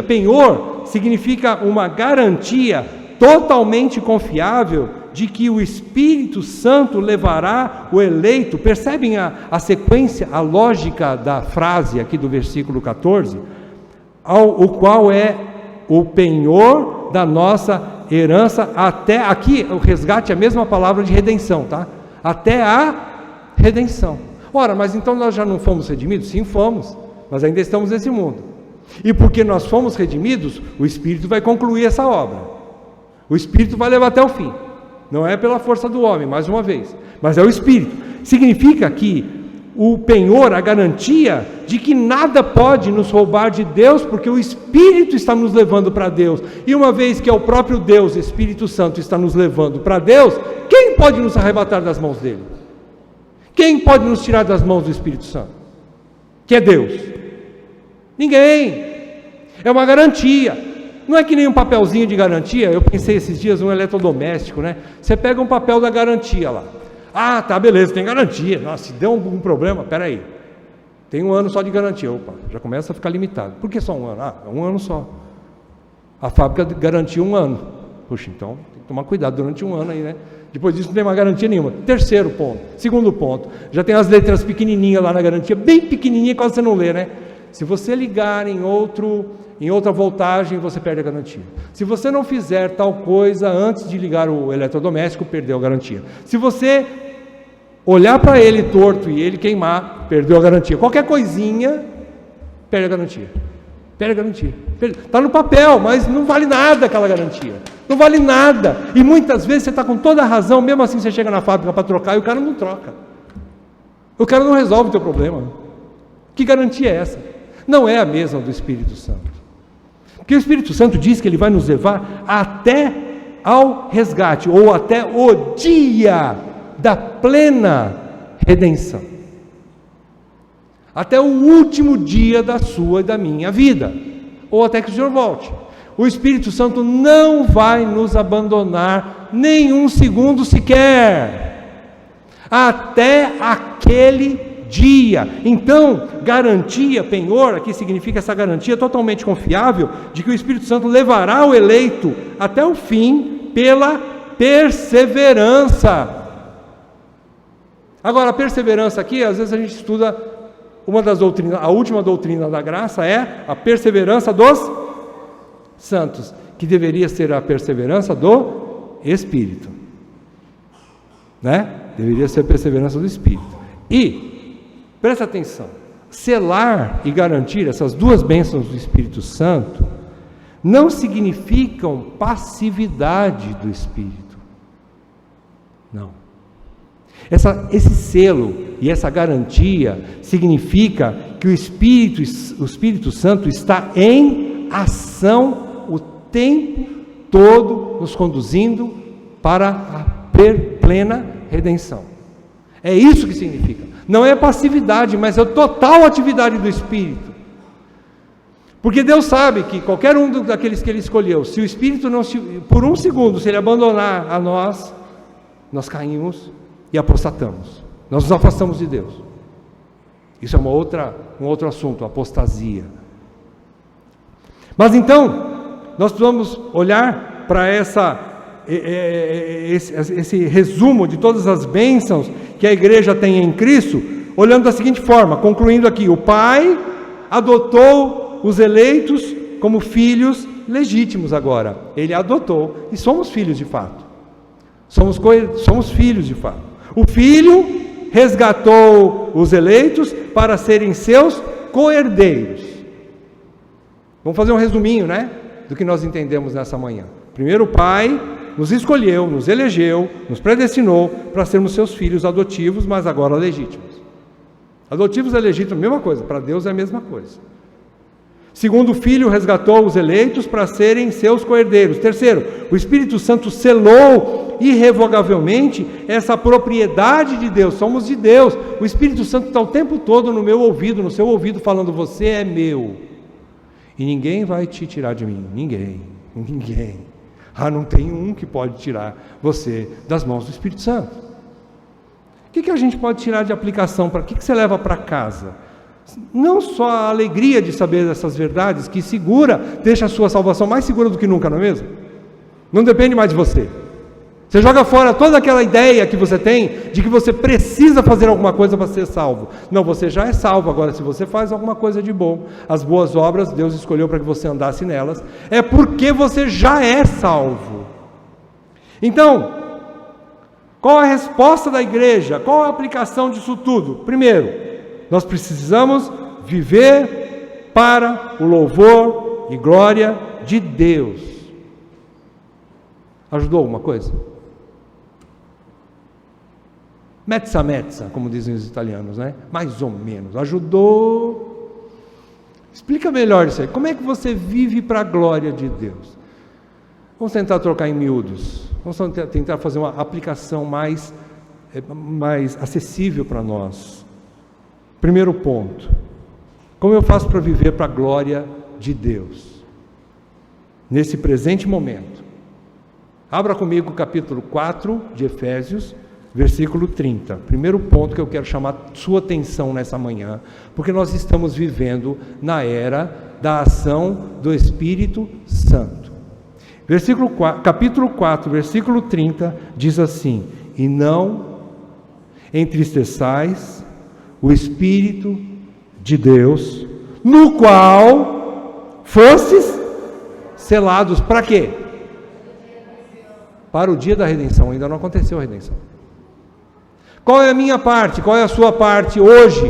penhor significa uma garantia totalmente confiável de que o Espírito Santo levará o eleito. Percebem a sequência, a lógica da frase aqui do versículo 14? O qual é o penhor da nossa herança até, aqui o resgate é a mesma palavra de redenção, tá? Até a redenção. Ora, mas então nós já não fomos redimidos? Sim, fomos, mas ainda estamos nesse mundo. E porque nós fomos redimidos, o Espírito vai concluir essa obra. O Espírito vai levar até o fim. Não é pela força do homem, mais uma vez, mas é o Espírito. Significa que o penhor, a garantia de que nada pode nos roubar de Deus, porque o Espírito está nos levando para Deus. E uma vez que é o próprio Deus, Espírito Santo, está nos levando para Deus, quem pode nos arrebatar das mãos dele? Quem pode nos tirar das mãos do Espírito Santo? Que é Deus? Ninguém. É uma garantia. Não é que nem um papelzinho de garantia. Eu pensei esses dias um eletrodoméstico, né? Você pega um papel da garantia lá. Ah, tá, beleza, tem garantia. Nossa, se deu um problema, peraí. Tem 1 ano só de garantia. Opa, já começa a ficar limitado. Por que só 1 ano? Ah, 1 ano só. A fábrica garantiu 1 ano. Puxa, então tem que tomar cuidado durante 1 ano aí, né? Depois disso não tem mais garantia nenhuma. Terceiro ponto. Segundo ponto. Já tem as letras pequenininhas lá na garantia, bem pequenininha, quase você não lê, né? Se você ligar em outra voltagem, você perde a garantia. Se você não fizer tal coisa antes de ligar o eletrodoméstico, perdeu a garantia. Se você olhar para ele torto e ele queimar, perdeu a garantia. Qualquer coisinha, perde a garantia. Perde a garantia. Está no papel, mas não vale nada aquela garantia. Não vale nada. E muitas vezes você está com toda a razão, mesmo assim você chega na fábrica para trocar e o cara não troca. O cara não resolve o teu problema. Que garantia é essa? Não é a mesma do Espírito Santo. Porque o Espírito Santo diz que ele vai nos levar até ao resgate, ou até o dia da plena redenção. Até o último dia da sua e da minha vida, ou até que o Senhor volte. O Espírito Santo não vai nos abandonar nem um segundo sequer, até aquele dia. Então, garantia, penhor, aqui significa essa garantia totalmente confiável de que o Espírito Santo levará o eleito até o fim pela perseverança. Agora, a perseverança aqui, às vezes a gente estuda uma das doutrinas, a última doutrina da graça é a perseverança dos santos. que deveria ser a perseverança do Espírito, né? Deveria ser a perseverança do Espírito. E, presta atenção, selar e garantir essas duas bênçãos do Espírito Santo não significam passividade do Espírito. Não. Esse selo e essa garantia significa que o Espírito Santo está em ação o tempo todo, nos conduzindo para a plena redenção. É isso que significa. Não é passividade, mas é a total atividade do Espírito. Porque Deus sabe que qualquer um daqueles que Ele escolheu, se o Espírito por um segundo, se Ele abandonar a nós caímos e apostatamos. Nós nos afastamos de Deus. Isso é um outro assunto, apostasia. Mas então, nós precisamos olhar para esse resumo de todas as bênçãos que a igreja tem em Cristo, olhando da seguinte forma, concluindo aqui: o Pai adotou os eleitos como filhos legítimos agora. Ele adotou, e somos filhos de fato. Somos filhos de fato. O Filho resgatou os eleitos para serem seus co-herdeiros. Vamos fazer um resuminho, né, do que nós entendemos nessa manhã. Primeiro, o Pai nos escolheu, nos elegeu, nos predestinou para sermos seus filhos adotivos, mas agora legítimos. Adotivos e legítimos, a mesma coisa, para Deus é a mesma coisa. Segundo, o Filho resgatou os eleitos para serem seus co-herdeiros. Terceiro, o Espírito Santo selou irrevogavelmente essa propriedade de Deus. Somos de Deus. O Espírito Santo está o tempo todo no meu ouvido, no seu ouvido, falando: você é meu. E ninguém vai te tirar de mim. Ninguém. Não tem um que pode tirar você das mãos do Espírito Santo. O que a gente pode tirar de aplicação? O que você leva para casa? Não só a alegria de saber dessas verdades, que deixa a sua salvação mais segura do que nunca, não é mesmo? Não depende mais de você. Você joga fora toda aquela ideia que você tem de que você precisa fazer alguma coisa para ser salvo. Não, você já é salvo. Agora, se você faz alguma coisa de bom, as boas obras, Deus escolheu para que você andasse nelas, é porque você já é salvo. Então, qual a resposta da igreja? Qual a aplicação disso tudo? Primeiro, nós precisamos viver para o louvor e glória de Deus. Ajudou alguma coisa? Mezza, como dizem os italianos, né? Mais ou menos. Ajudou. Explica melhor isso aí. Como é que você vive para a glória de Deus? Vamos tentar trocar em miúdos. Vamos tentar fazer uma aplicação mais acessível para nós. Primeiro ponto: como eu faço para viver para a glória de Deus nesse presente momento? Abra comigo o capítulo 4 de Efésios, versículo 30. Primeiro ponto que eu quero chamar sua atenção nessa manhã, porque nós estamos vivendo na era da ação do Espírito Santo. Capítulo 4, versículo 30 diz assim: e não entristeçais o Espírito de Deus, no qual fostes selados. Para quê? Para o dia da redenção. Ainda não aconteceu a redenção. Qual é a minha parte? Qual é a sua parte hoje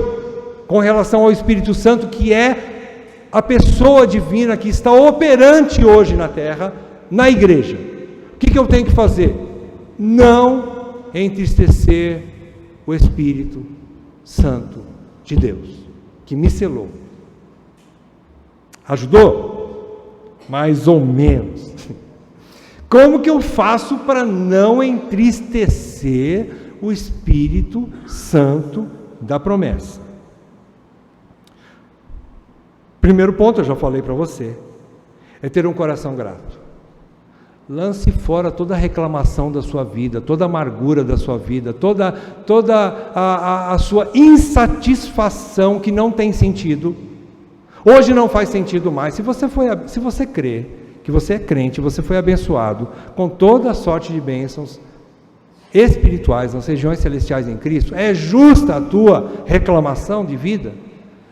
com relação ao Espírito Santo, que é a pessoa divina que está operante hoje na terra, na igreja? O que eu tenho que fazer? Não entristecer o Espírito Santo de Deus, que me selou. Ajudou? Mais ou menos. Como que eu faço para não entristecer o Espírito Santo da promessa? Primeiro ponto, eu já falei para você, é ter um coração grato. Lance fora toda a reclamação da sua vida, toda a amargura da sua vida, toda a sua insatisfação que não tem sentido. Hoje não faz sentido mais. Se você crê que você é crente, você foi abençoado com toda a sorte de bênçãos espirituais nas regiões celestiais em Cristo, é justa a tua reclamação de vida?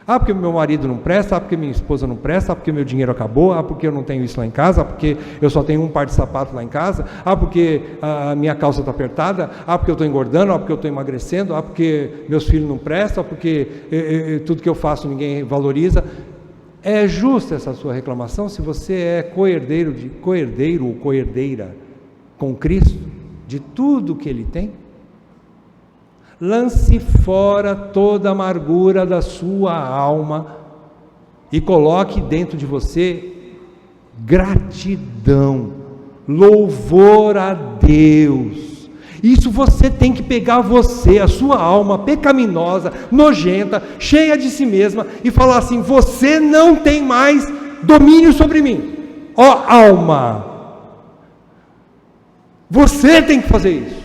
Ah, porque meu marido não presta, ah, porque minha esposa não presta, ah, porque meu dinheiro acabou, ah, porque eu não tenho isso lá em casa, ah, porque eu só tenho um par de sapato lá em casa, ah, porque a minha calça está apertada, ah, porque eu estou engordando, ah, porque eu estou emagrecendo, ah, porque meus filhos não prestam, ah, porque tudo que eu faço ninguém valoriza. É justa essa sua reclamação se você é coerdeiro ou coerdeira com Cristo, de tudo que Ele tem? Lance fora toda a amargura da sua alma e coloque dentro de você gratidão, louvor a Deus. Isso você tem que pegar você, a sua alma pecaminosa, nojenta, cheia de si mesma, e falar assim: você não tem mais domínio sobre mim, ó alma. Você tem que fazer isso.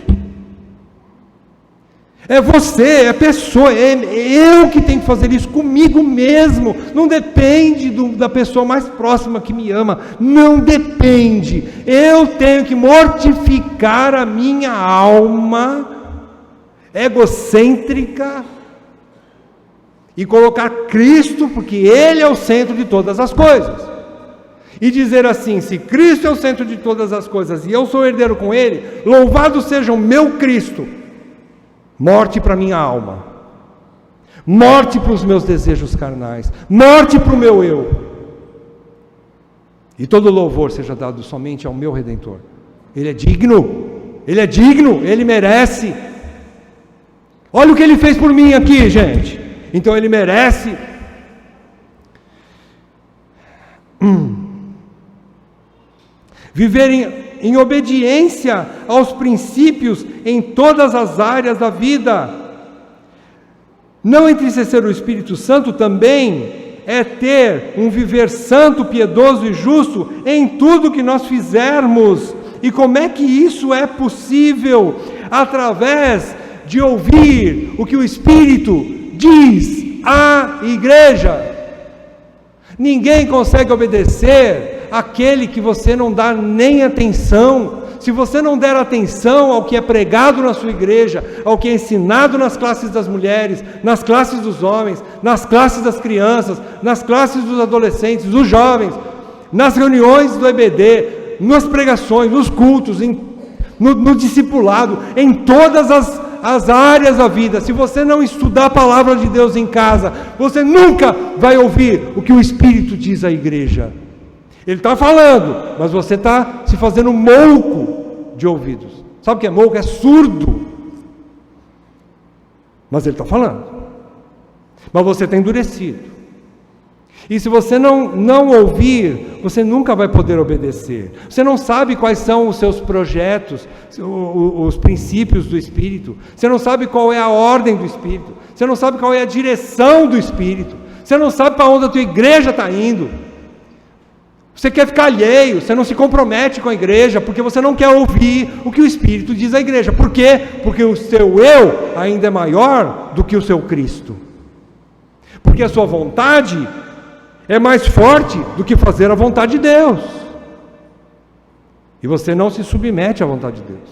É você, é a pessoa, é eu que tenho que fazer isso comigo mesmo. Não depende da pessoa mais próxima que me ama, não depende. Eu tenho que mortificar a minha alma egocêntrica e colocar Cristo, porque Ele é o centro de todas as coisas. E dizer assim: se Cristo é o centro de todas as coisas e eu sou herdeiro com Ele, louvado seja o meu Cristo. Morte para a minha alma, morte para os meus desejos carnais, morte para o meu eu, e todo louvor seja dado somente ao meu Redentor. Ele é digno, Ele merece. Olha o que Ele fez por mim aqui, gente. Então Ele merece. Viver em obediência aos princípios em todas as áreas da vida. Não entristecer o Espírito Santo também é ter um viver santo, piedoso e justo em tudo que nós fizermos. E como é que isso é possível? Através de ouvir o que o Espírito diz à igreja. Ninguém consegue obedecer aquele que você não dá nem atenção. Se você não der atenção ao que é pregado na sua igreja, ao que é ensinado nas classes das mulheres, nas classes dos homens, nas classes das crianças, nas classes dos adolescentes, dos jovens, nas reuniões do EBD, nas pregações, nos cultos, no discipulado, em todas as áreas da vida, se você não estudar a palavra de Deus em casa, você nunca vai ouvir o que o Espírito diz à igreja. Ele está falando, mas você está se fazendo mouco de ouvidos. Sabe o que é mouco? É surdo. Mas ele está falando. Mas você está endurecido. E se você não ouvir, você nunca vai poder obedecer. Você não sabe quais são os seus projetos, os princípios do Espírito. Você não sabe qual é a ordem do Espírito. Você não sabe qual é a direção do Espírito. Você não sabe para onde a tua igreja está indo. Você quer ficar alheio, você não se compromete com a igreja, porque você não quer ouvir o que o Espírito diz à igreja. Por quê? Porque o seu eu ainda é maior do que o seu Cristo. Porque a sua vontade é mais forte do que fazer a vontade de Deus. E você não se submete à vontade de Deus.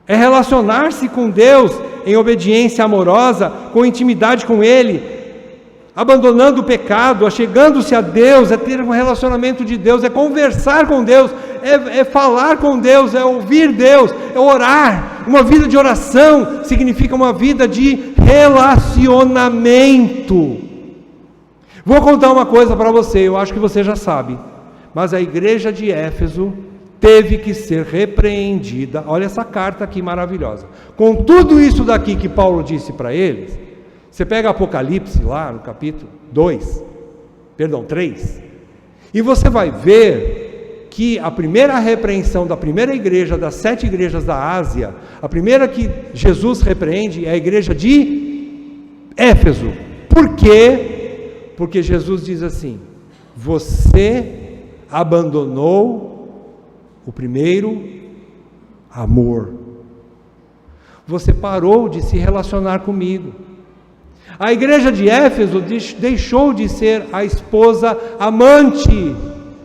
É relacionar-se com Deus em obediência amorosa, com intimidade com Ele, abandonando o pecado, achegando-se a Deus, é ter um relacionamento de Deus, é conversar com Deus, é falar com Deus, é ouvir Deus, é orar. Uma vida de oração significa uma vida de relacionamento. Vou contar uma coisa para você, eu acho que você já sabe, mas a igreja de Éfeso teve que ser repreendida. Olha essa carta aqui maravilhosa, com tudo isso daqui que Paulo disse para eles. Você pega Apocalipse lá no capítulo 3, e você vai ver que a primeira repreensão da primeira igreja, das 7 igrejas da Ásia, a primeira que Jesus repreende é a igreja de Éfeso. Por quê? Porque Jesus diz assim: você abandonou o primeiro amor, você parou de se relacionar comigo. A igreja de Éfeso deixou de ser a esposa amante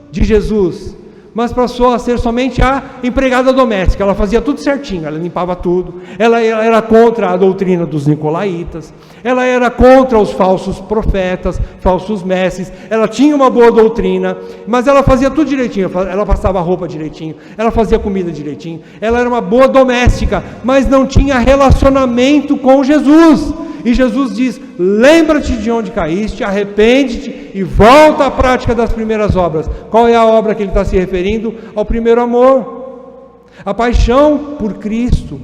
de Jesus, mas passou a ser somente a empregada doméstica. Ela fazia tudo certinho, ela limpava tudo, ela era contra a doutrina dos nicolaítas, ela era contra os falsos profetas, falsos mestres, ela tinha uma boa doutrina, mas ela fazia tudo direitinho, ela passava a roupa direitinho, ela fazia comida direitinho, ela era uma boa doméstica, mas não tinha relacionamento com Jesus. E Jesus diz: lembra-te de onde caíste, arrepende-te e volta à prática das primeiras obras. Qual é a obra que ele está se referindo? Ao primeiro amor, a paixão por Cristo,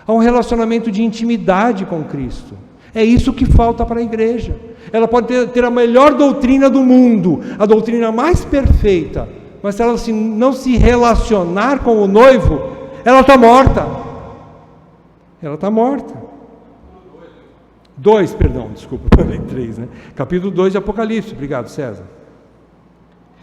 a um relacionamento de intimidade com Cristo. É isso que falta para a igreja. Ela pode ter a melhor doutrina do mundo, a doutrina mais perfeita, mas se ela não se relacionar com o noivo, ela está morta. Ela está morta. 2, perdão, desculpa, falei 3, né? Capítulo 2 de Apocalipse, obrigado, César.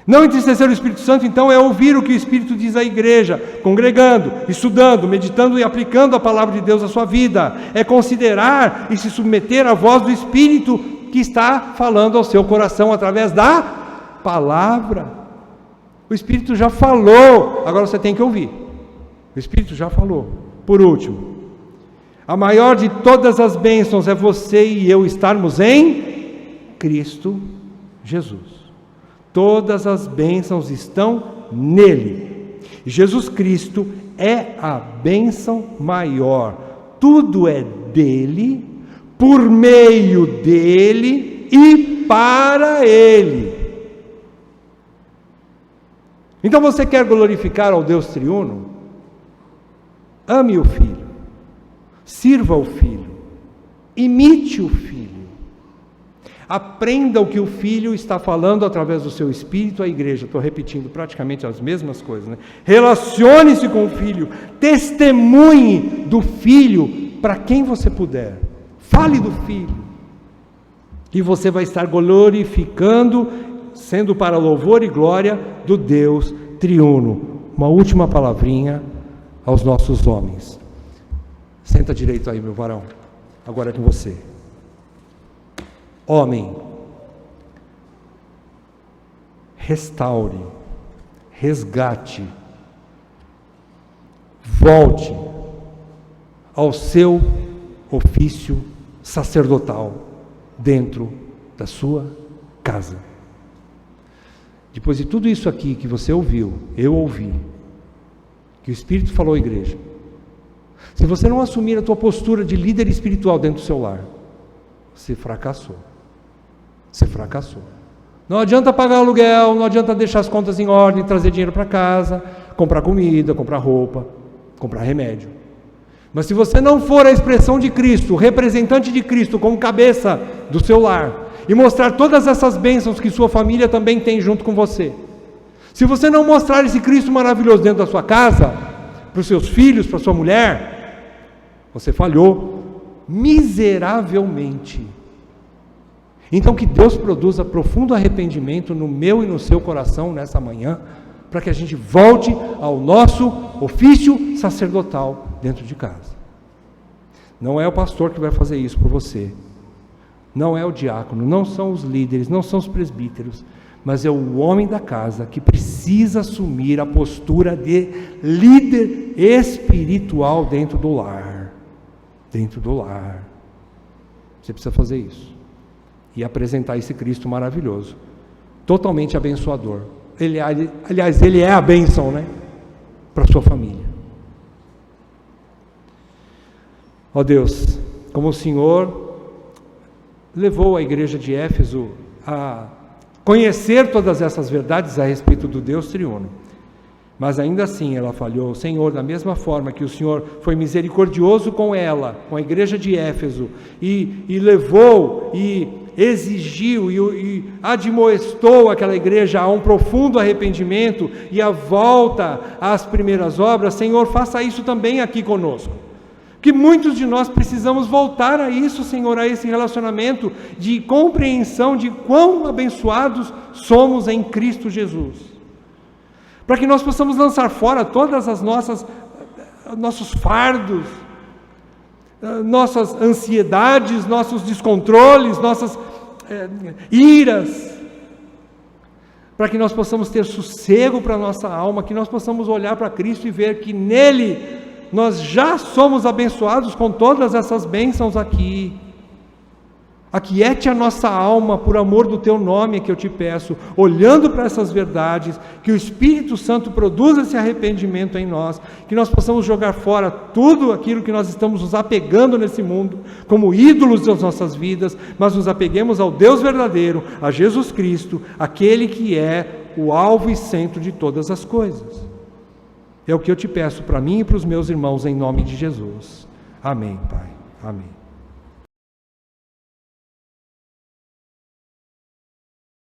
Não entristecer o Espírito Santo, então, é ouvir o que o Espírito diz à igreja, congregando, estudando, meditando e aplicando a palavra de Deus à sua vida. É considerar e se submeter à voz do Espírito que está falando ao seu coração através da palavra. O Espírito já falou, agora você tem que ouvir. O Espírito já falou. Por último, a maior de todas as bênçãos é você e eu estarmos em Cristo Jesus. Todas as bênçãos estão nele. Jesus Cristo é a bênção maior. Tudo é dele, por meio dele e para ele. Então você quer glorificar ao Deus triuno? Ame o Filho. Sirva o Filho, imite o Filho, aprenda o que o Filho está falando através do seu Espírito à igreja. Estou repetindo praticamente as mesmas coisas, né? Relacione-se com o Filho, testemunhe do Filho para quem você puder, fale do Filho, e você vai estar glorificando, sendo para louvor e glória do Deus triuno. Uma última palavrinha aos nossos homens. Senta direito aí, meu varão. Agora é com você. Homem, restaure, resgate, volte ao seu ofício sacerdotal dentro da sua casa. Depois de tudo isso aqui que você ouviu, eu ouvi, que o Espírito falou à igreja, se você não assumir a tua postura de líder espiritual dentro do seu lar, você fracassou. Você fracassou. Não adianta pagar aluguel, não adianta deixar as contas em ordem, trazer dinheiro para casa, comprar comida, comprar roupa, comprar remédio. Mas se você não for a expressão de Cristo, o representante de Cristo como cabeça do seu lar, e mostrar todas essas bênçãos que sua família também tem junto com você, se você não mostrar esse Cristo maravilhoso dentro da sua casa, para os seus filhos, para sua mulher, você falhou miseravelmente. Então que Deus produza profundo arrependimento no meu e no seu coração nessa manhã, para que a gente volte ao nosso ofício sacerdotal dentro de casa. Não é o pastor que vai fazer isso por você, não é o diácono, não são os líderes, não são os presbíteros, mas é o homem da casa que precisa assumir a postura de líder espiritual dentro do lar. Dentro do lar. Você precisa fazer isso. E apresentar esse Cristo maravilhoso. Totalmente abençoador. Aliás, ele é a bênção, né? Para a sua família. Ó Deus, como o Senhor levou a igreja de Éfeso a conhecer todas essas verdades a respeito do Deus triuno, mas ainda assim ela falhou. Senhor, da mesma forma que o Senhor foi misericordioso com ela, com a igreja de Éfeso, e levou, e exigiu, e admoestou aquela igreja a um profundo arrependimento, e a volta às primeiras obras, Senhor, faça isso também aqui conosco, que muitos de nós precisamos voltar a isso, Senhor, a esse relacionamento de compreensão de quão abençoados somos em Cristo Jesus, para que nós possamos lançar fora todas as nossos fardos, nossas ansiedades, nossos descontroles, nossas iras, para que nós possamos ter sossego para a nossa alma, que nós possamos olhar para Cristo e ver que nele nós já somos abençoados com todas essas bênçãos aqui. Aquiete a nossa alma por amor do Teu nome, que eu te peço, olhando para essas verdades, que o Espírito Santo produza esse arrependimento em nós, que nós possamos jogar fora tudo aquilo que nós estamos nos apegando nesse mundo, como ídolos das nossas vidas, mas nos apeguemos ao Deus verdadeiro, a Jesus Cristo, aquele que é o alvo e centro de todas as coisas. É o que eu te peço para mim e para os meus irmãos, em nome de Jesus. Amém, Pai. Amém.